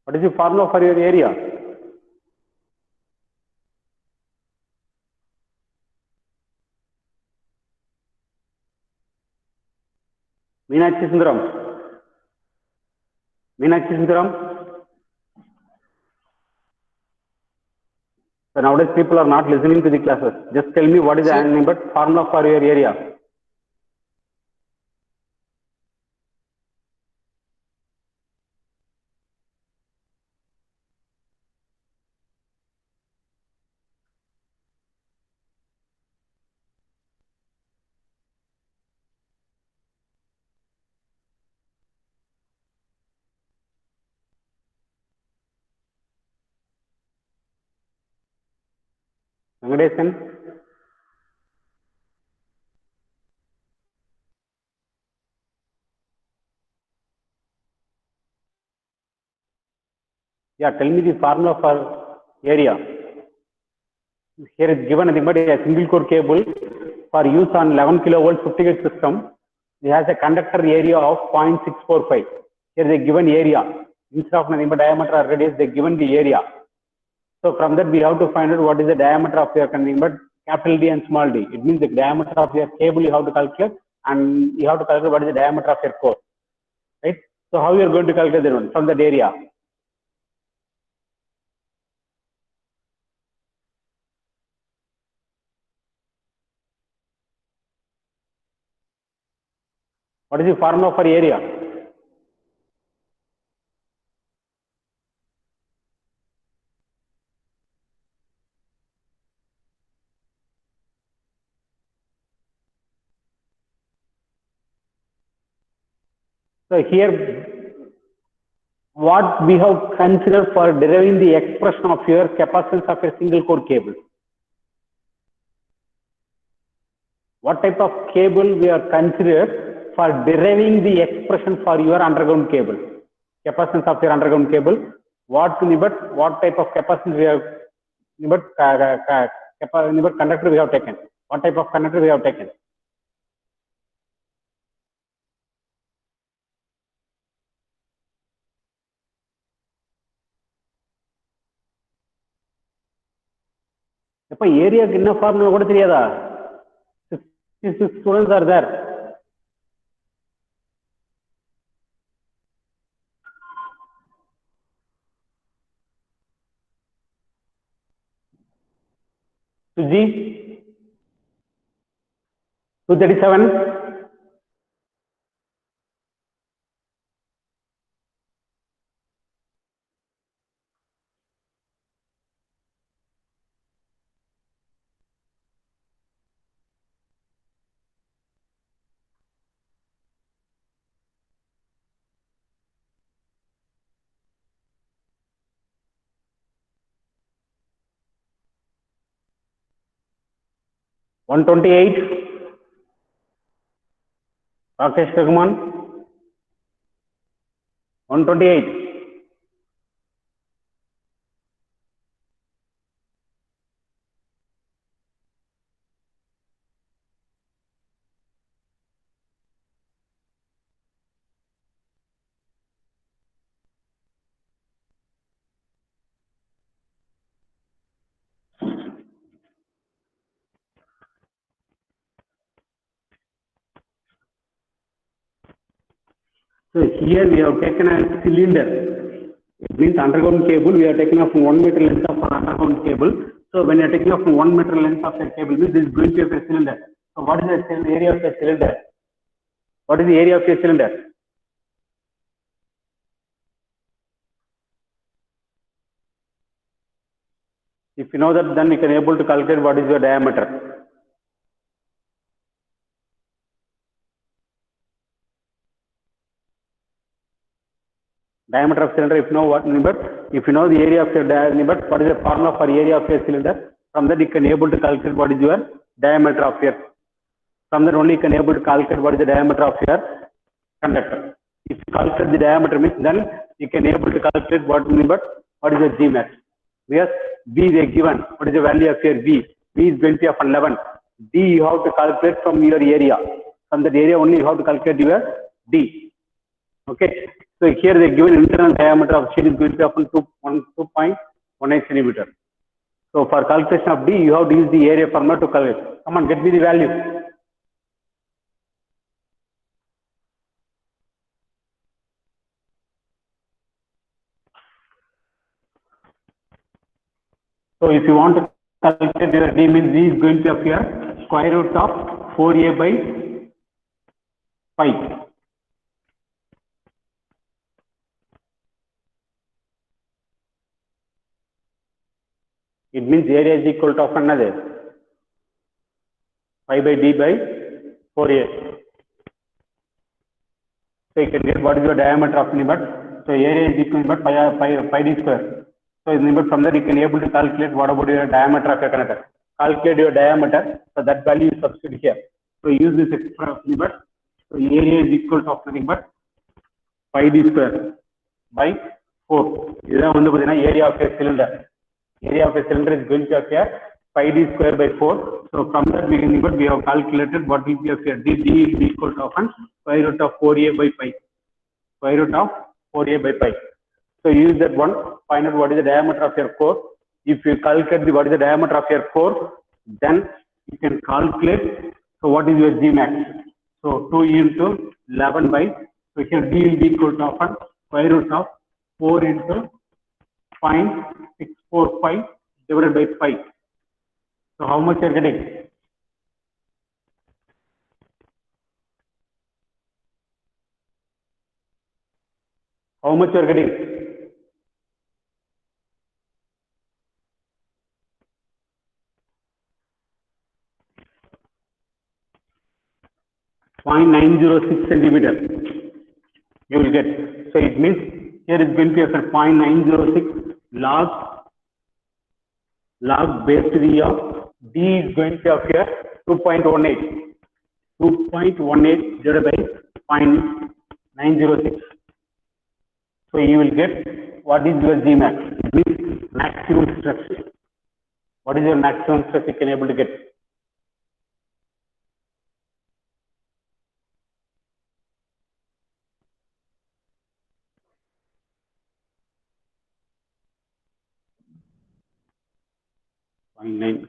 What is the formula for your area? Meenakshi Sundaram. Meenakshi Sundaram. So nowadays people are not listening to the classes. Just tell me what is the formula for your area. Venkatesan. Yeah, tell me the formula for area. Here is given nothing but a single core cable for use on 11 kilovolt 50 gauge system. It has a conductor area of 0.645. Here is a given area. Instead of nothing but diameter or radius, they given the area. So from that we have to find out what is the diameter of your nothing but capital D and small d. It means the diameter of your cable you have to calculate, and you have to calculate what is the diameter of your core. Right? So how you are going to calculate that one from that area? What is the formula for area? So here, what we have considered for deriving the expression of your capacitance of a single core cable. What type of cable we are considered for deriving the expression for your underground cable? Capacitance of your underground cable. What type of capacitance we have conductor we have taken? What type of conductor we have taken? Area என்ன formula கூட தெரியாதா? 66 students are there. Suji 237. One 128. Rakesh Raghuman. 128. So here we have taken a cylinder. It means underground cable. We are taking off 1 meter length of an underground cable. So when you are taking off 1 meter length of a cable, this is going to be a cylinder. So what is the area of the cylinder? What is the area of a cylinder? If you know that, then you can able to calculate what is your diameter. Diameter of cylinder, if you know what number, if you know the area of your diameter, what is the formula for area of your cylinder? From that you can able to calculate what is your diameter of your. From that only you can able to calculate what is the diameter of your conductor. If you calculate the diameter means, then you can able to calculate what number, what is the G max. Where V is given, what is the value of your V? V is 20 of 11. D you have to calculate from your area. From that area only you have to calculate your D. Okay. So here they given internal diameter of sheet is going to be often 2.18 centimeter. So for calculation of D, you have to use the area formula to calculate. Come on, get me the value. So if you want to calculate your D means D is going to appear square root of 4a by 5. It means area is equal to another 5 by D by 4a. So you can get what is your diameter of limit. So area is equal to pi d square. So limit from there you can able to calculate what about your diameter of your conductor. Calculate your diameter. So that value is substituted here. So use this expression of limit. So area is equal to nothing but pi d square by 4. This is the area of a cylinder. Area of a cylinder is going to appear pi d square by 4. So from that we have calculated what will be appear. D is equal to square root of 4a by pi. Square root of 4a by pi. So use that one. Find out what is the diameter of your core. If you calculate what is the diameter of your core, then you can calculate. So what is your G max? So 2 into 11 by. So here D will be equal to square root of 4 into 0.645 divided by 5. So how much you are getting? How much you are getting? .906 centimeter. You will get. So it means here is going to be a 0.906 log base to the of D is going to appear 2.18. 2.18 divided by 0.906. So you will get what is your G max. It means maximum stress. What is your maximum stress you can able to get?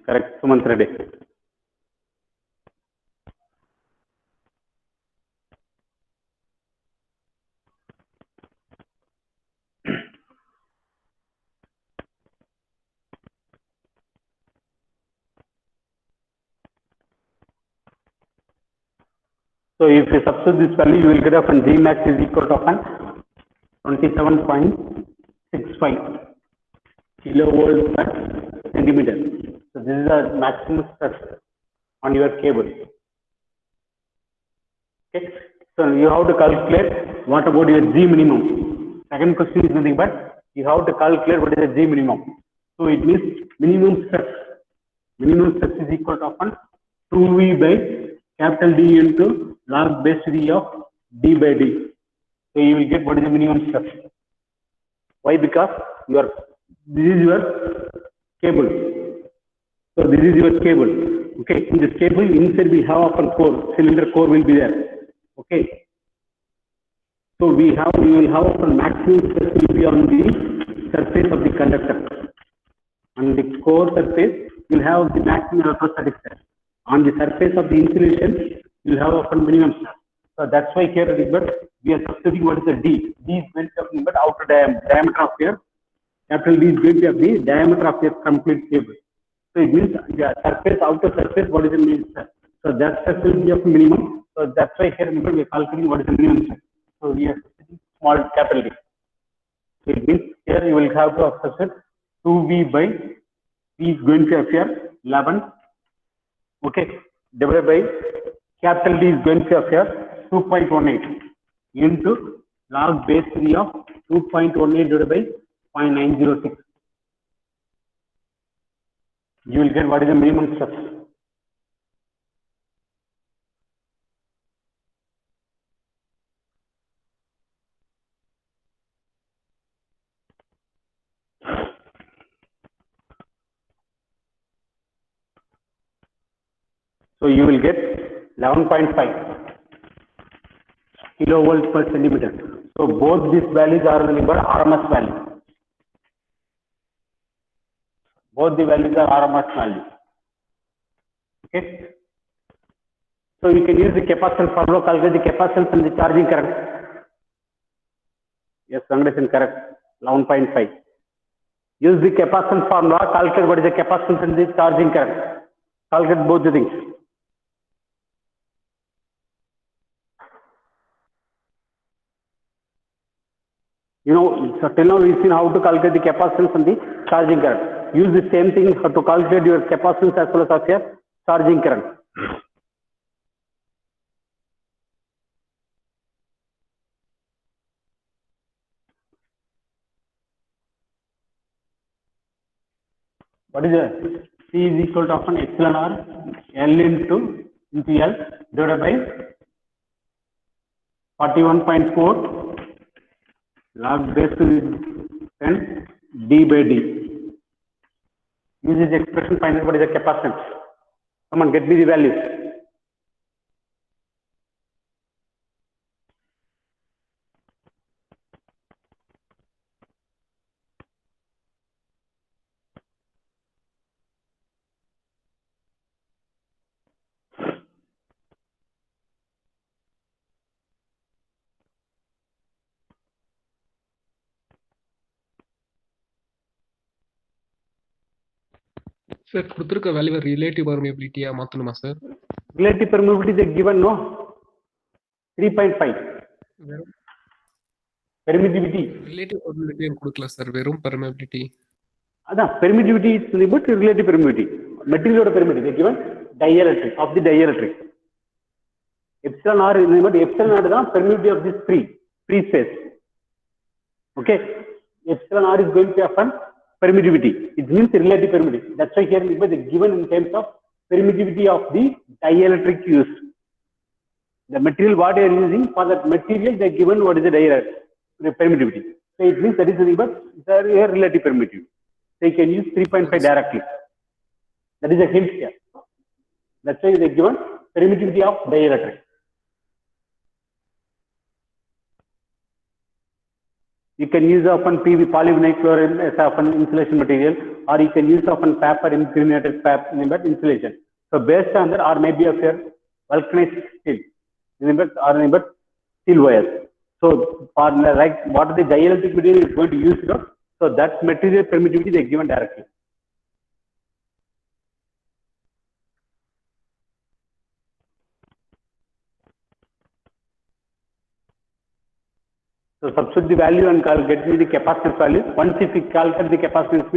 Correct, Sumant Reddy. So if you substitute this value, you will get a G max is equal to 27.65 kilovolts per centimeter. So this is the maximum stress on your cable. Okay. So you have to calculate what about your G minimum. Second question is nothing but you have to calculate what is the G minimum. So it means minimum stress. Minimum stress is equal to 2V by capital D into log base to the of D by D. So you will get what is the minimum stress. Why? Because this is your cable. So this is your cable. Okay. In this cable, inside we have a core. Cylinder core will be there. Okay. So we will have a maximum stress will be on the surface of the conductor. On the core surface, you will have the maximum electrostatic stress. On the surface of the insulation, you will have a minimum stress. So that's why here we are substituting what is the D. D is going to be but outer diameter of your capital D is going to be the diameter of your complete cable. So it means the surface, outer surface, what is the mean? So that stress will be of minimum. So that's why here we are calculating what is the minimum stress. So we are substituting small capital D. So it means here you will have to substitute 2V by V is going to appear 11. Okay, divided by capital D is going to appear 2.18 into log base 3 of 2.18 divided by 0.906. You will get what is the minimum stress. So you will get 11.5 kilovolts per centimeter. So both these values are nothing but RMS value. Both the values are RMS value. Okay. So you can use the capacitance formula, calculate the capacitance and the charging current. Yes, Venkateshan, correct. 11.5. Use the capacitance formula, calculate what is the capacitance and the charging current. Calculate both the things. You know, so till now we've seen how to calculate the capacitance and the charging current. Use the same thing to calculate your capacitance as well as your charging current. What is the C is equal to often epsilon R L into L divided by 41.4 log base to 10 D by D. Use this expression, find out what is the capacitance. Come on, get me the values. Sir கொடுத்துருக்க value relative பர்மியபிலிட்டியா மாற்றணுமா sir? Relative permeability is given, no? 3.5. Permittivity. Relative permeability கொடுக்கல sir, வெறும் permeability. அதான் permittivity is nothing but relative permittivity. Material permittivity is given dielectric of the dielectric. Epsilon R is nothing but epsilon R is permittivity of this free space. Okay, epsilon R is going to happen permittivity. It means relative permittivity. That's why here it is given in terms of permittivity of the dielectric use. The material what you are using, for that material they are given what is the dielectric permittivity. So it means that is nothing but a relative permittivity. So you can use 3.5 directly. That is a hint here. That's why they are given permittivity of dielectric. You can use often PV polyvinyl chloride as often insulation material, or you can use often paper impregnated paper insulation. So based on that, or maybe of your vulcanized steel, or steel wires. So for like what the dielectric material is going to use, so that material permittivity they are given directly. So substitute the value and get me the capacitance value. Once if you calculate the capacitance,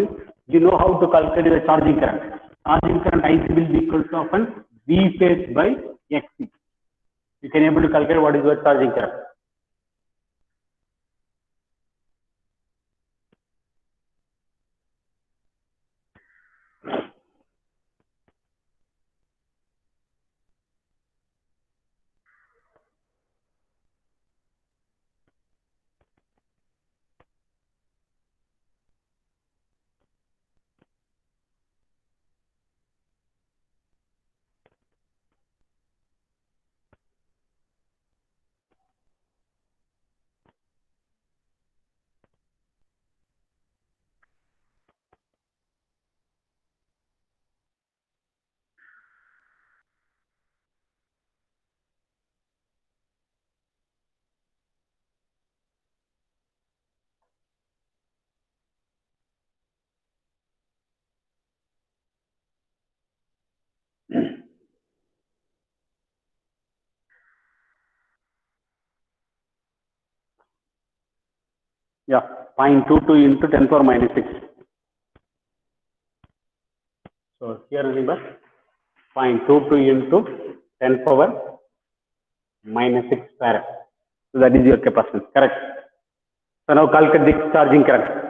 you know how to calculate the charging current. Charging current IC will be equal to often V phase by XC. You can able to calculate what is your charging current. Yeah, 0.22 into 10 power minus 6. So here remember 0.22 into 10 power minus 6 farad. So that is your capacitance, correct? So now calculate the charging current.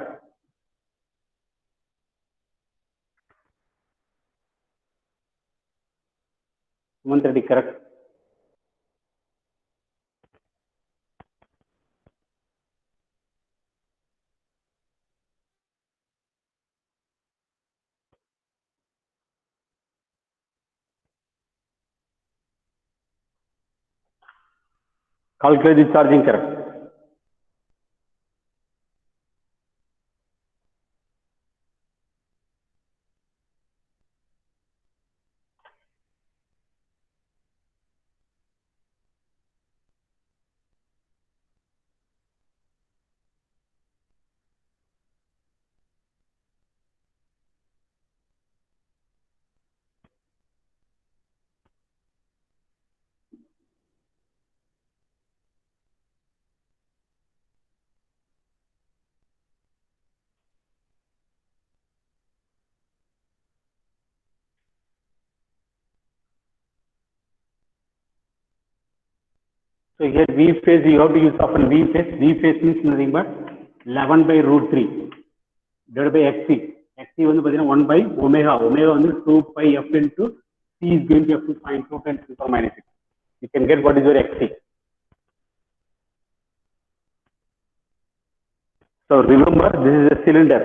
130, correct? Calculate the charging current. So here V phase, you have to use often V phase. V phase means nothing but 11 by root 3 divided by XC. XC வந்து பார்த்தீங்கன்னா 1 by omega. Omega வந்து 2 pi f into C is going to f to 0.2 10 to the power minus 6. You can get what is your XC. So remember, this is a cylinder.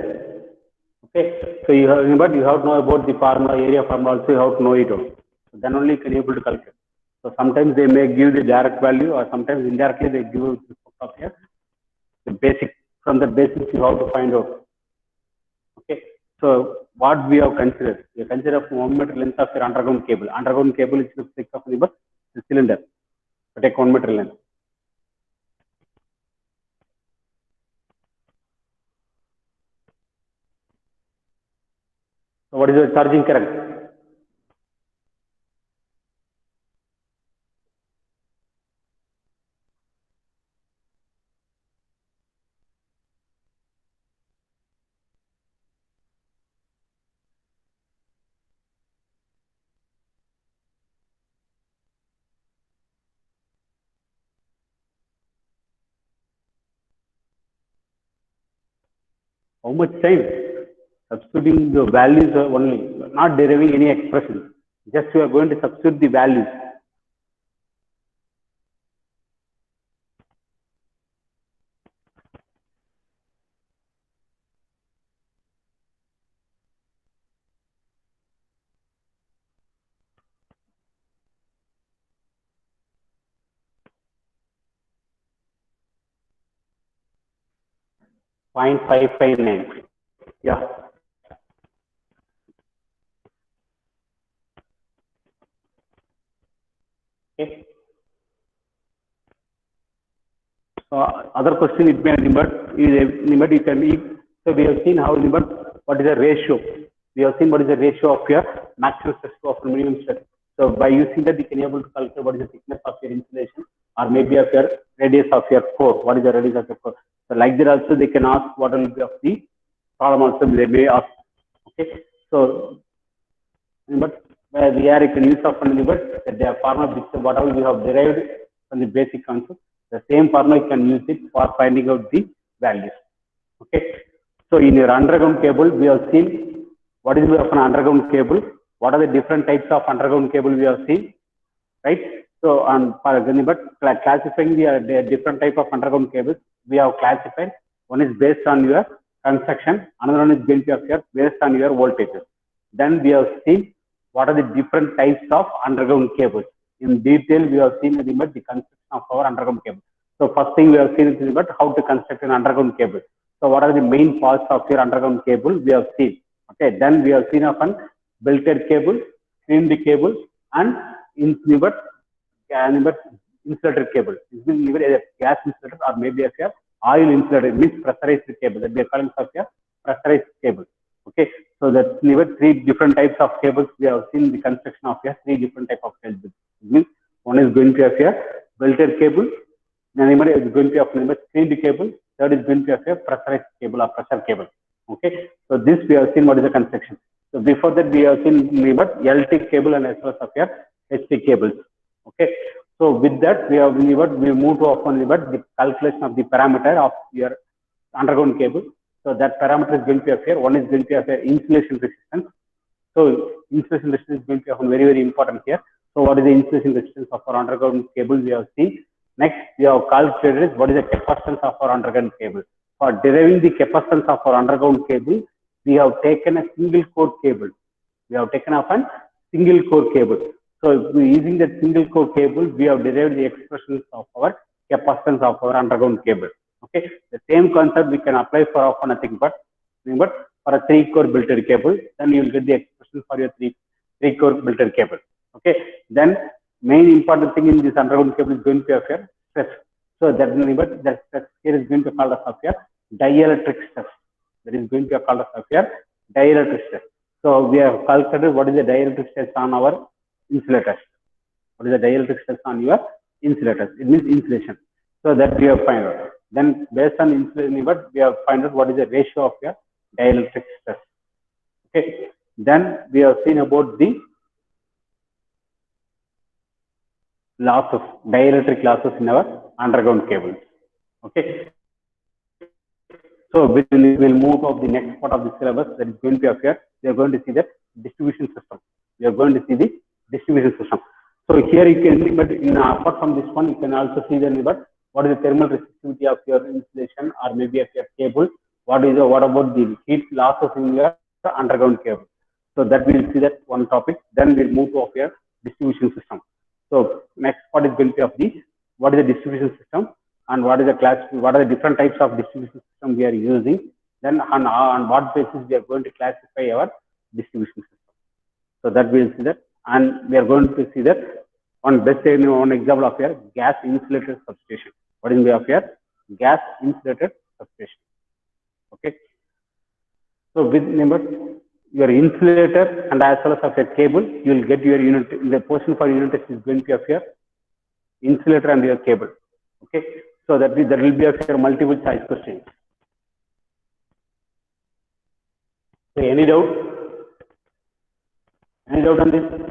Okay. So you have, but you have to know about the formula, area formula also, you have to know it also. So then only you can able to calculate. So sometimes they may give the direct value, or sometimes indirectly they give the basic. From the basics you have to find out. Okay. So what we have considered, we consider 1 meter length of your underground cable. Underground cable is the thick of the cylinder. So take 1 meter length. So what is your charging current? How much time? Substituting the values only, not deriving any expression. Just you are going to substitute the values. Point 559. Yeah. Okay. So other question it may limit you can be. So we have seen how limit what is the ratio. We have seen what is the ratio of your maximum stress to of minimum stress. So by using that, you can able to calculate what is the thickness of your insulation, or maybe of your radius of your core. What is the radius of your core? So like that also they can ask what will be of the problem also they may ask. Okay. So but we are you can use of limit that they are formula whatever we have derived from the basic concept. The same formula you can use it for finding out the values. Okay. So in your underground cable, we have seen what is of an underground cable. What are the different types of underground cable we have seen, right? So on but classifying the different type of underground cables, we have classified. One is based on your construction, another one is based on your voltages. Then we have seen what are the different types of underground cables. In detail, we have seen the construction of our underground cable. So first thing we have seen is about how to construct an underground cable. So what are the main parts of your underground cable we have seen. Okay, then we have seen of an belted cable, screened cable, and insulated cable. This will either a gas insulator or maybe a oil insulator, means pressurized cable that we are calling as a pressurized cable. Okay, so that's never three different types of cables. We have seen the construction of here three different type of cables. It means one is going to have here belted cable, then another is going to have screened cable, third is going to have here pressurized cable or pressure cable. Okay, so this we have seen what is the construction. So before that we have seen LT cable and as well as here HT cables. Okay, so with that we have we move to often the calculation of the parameter of your underground cable. So that parameter is going to appear. One is going to appear insulation resistance. So insulation resistance is going to be very, very important here. So what is the insulation resistance of our underground cable we have seen. Next, we have calculated what is the capacitance of our underground cable. For deriving the capacitance of our underground cable, we have taken a single core cable. We have taken off a single core cable. So using that single core cable, we have derived the expressions of our capacitance of our underground cable. Okay, the same concept we can apply for nothing but for a 3-core belted cable, then you will get the expression for your three-core belted cable. Okay, then main important thing in this underground cable is going to appear stress. So that stress here is going to call us here dielectric stress. That is going to call us here dielectric stress. So we have calculated what is the dielectric stress on our insulators. What is the dielectric stress on your insulators? It means insulation. So that we have found out. Then based on insulation, we have found out what is the ratio of your dielectric stress. Okay. Then we have seen about the losses, dielectric losses in our underground cables. Okay. So we will move to the next part of the syllabus that is going to appear. We are going to see the distribution system. We are going to see the distribution system. So here you can, but apart from this one, you can also see what is the thermal resistivity of your insulation or maybe of your cable. What about the heat losses in your underground cable? So that we will see that one topic. Then we'll move to your distribution system. So next part is going to be what is the distribution system and what is the class, what are the different types of distribution system we are using. Then on what basis we are going to classify our distribution system. So that we will see that, and we are going to see that on best one example of your gas insulated substation. What is the way of your gas insulated substation? Okay. So with your insulator and as well as of your cable, you will get your unit. The portion for unit test is going to appear insulator and your cable. Okay. So that will be a multiple choice question. So any doubt? Any doubt on this?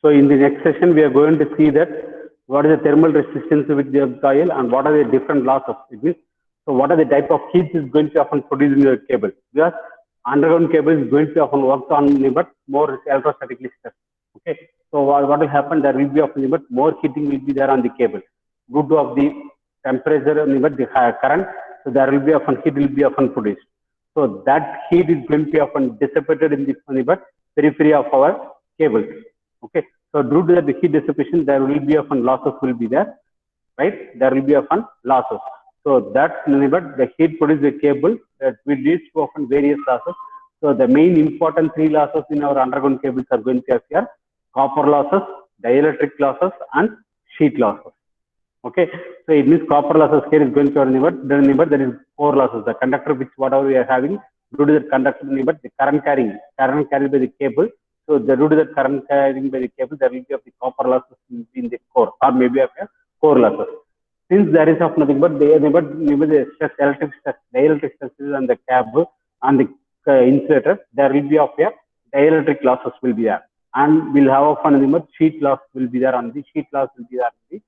So in the next session, we are going to see that what is the thermal resistance with the coil and what are the different losses. It means, so what are the type of heat is going to often produce in your cable? Because underground cable is going to often work on more electrostatically stress. Okay. So what will happen? There will be often more heating will be there on the cable. Due to of the temperature the higher current, so there will be often heat will be often produced. So that heat is going to be often dissipated in the periphery of our cable. Okay, so due to the heat dissipation, there will be often losses will be there, right? There will be often losses. So that's the heat produced the cable that will lead to often various losses. So the main important three losses in our underground cables are going to appear: copper losses, dielectric losses, and sheet losses. Okay, so it means copper losses here is going to then there is core losses. The conductor which whatever we are having, due to the conductor the current carried by the cable. So due to the current carrying by the cable, there will be of the copper losses in the core, or maybe of a core losses. Since there is of nothing but the stress, electric stress, dielectric stresses on the cable and the insulator, there will be of a dielectric losses will be there, and we'll have often sheet loss will be there on the sheet loss will be there on the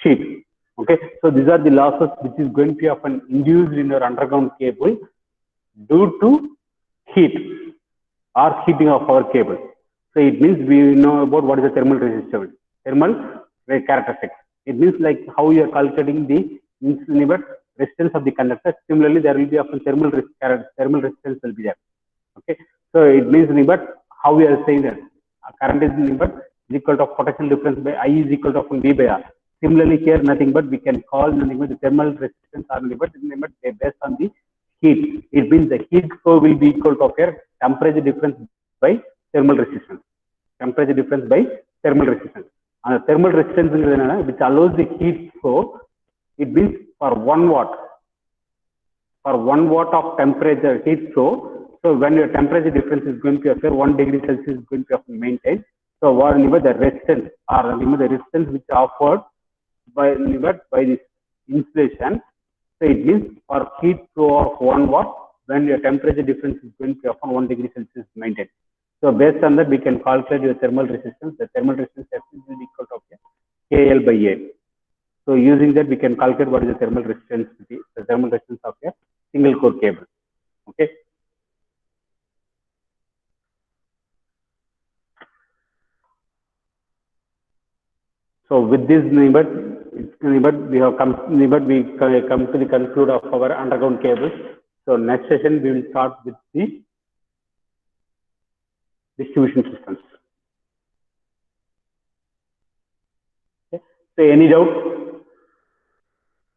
sheet. Okay, so these are the losses which is going to be often induced in your underground cable due to heat or heating of our cable. So it means we know about what is the thermal resistance, thermal characteristics. It means like how you are calculating the insulin resistance of the conductor. Similarly, there will be often thermal resistance will be there. Okay, so it means but how we are saying that current is but is equal to potential difference by I is equal to V by R. Similarly, here nothing but we can call nothing but the thermal resistance or nothing but based on the heat. It means the heat flow will be equal to here temperature difference by thermal resistance. Temperature difference by thermal resistance. And the thermal resistance which allows the heat flow, it means for 1 watt. For 1 watt of temperature heat flow, so when your temperature difference is going to occur, 1 degree Celsius is going to be maintained. So what the resistance or the resistance which offered by this insulation. So it means for heat flow of 1 watt, when your temperature difference is going to be 1 degree Celsius maintained. So based on that, we can calculate your thermal resistance. The thermal resistance will be equal to KL by A. So using that, we can calculate what is the thermal resistance of a single core cable. Okay. So with this we have come to the conclude of our underground cables. So next session we will start with the distribution systems. Okay. So any doubt?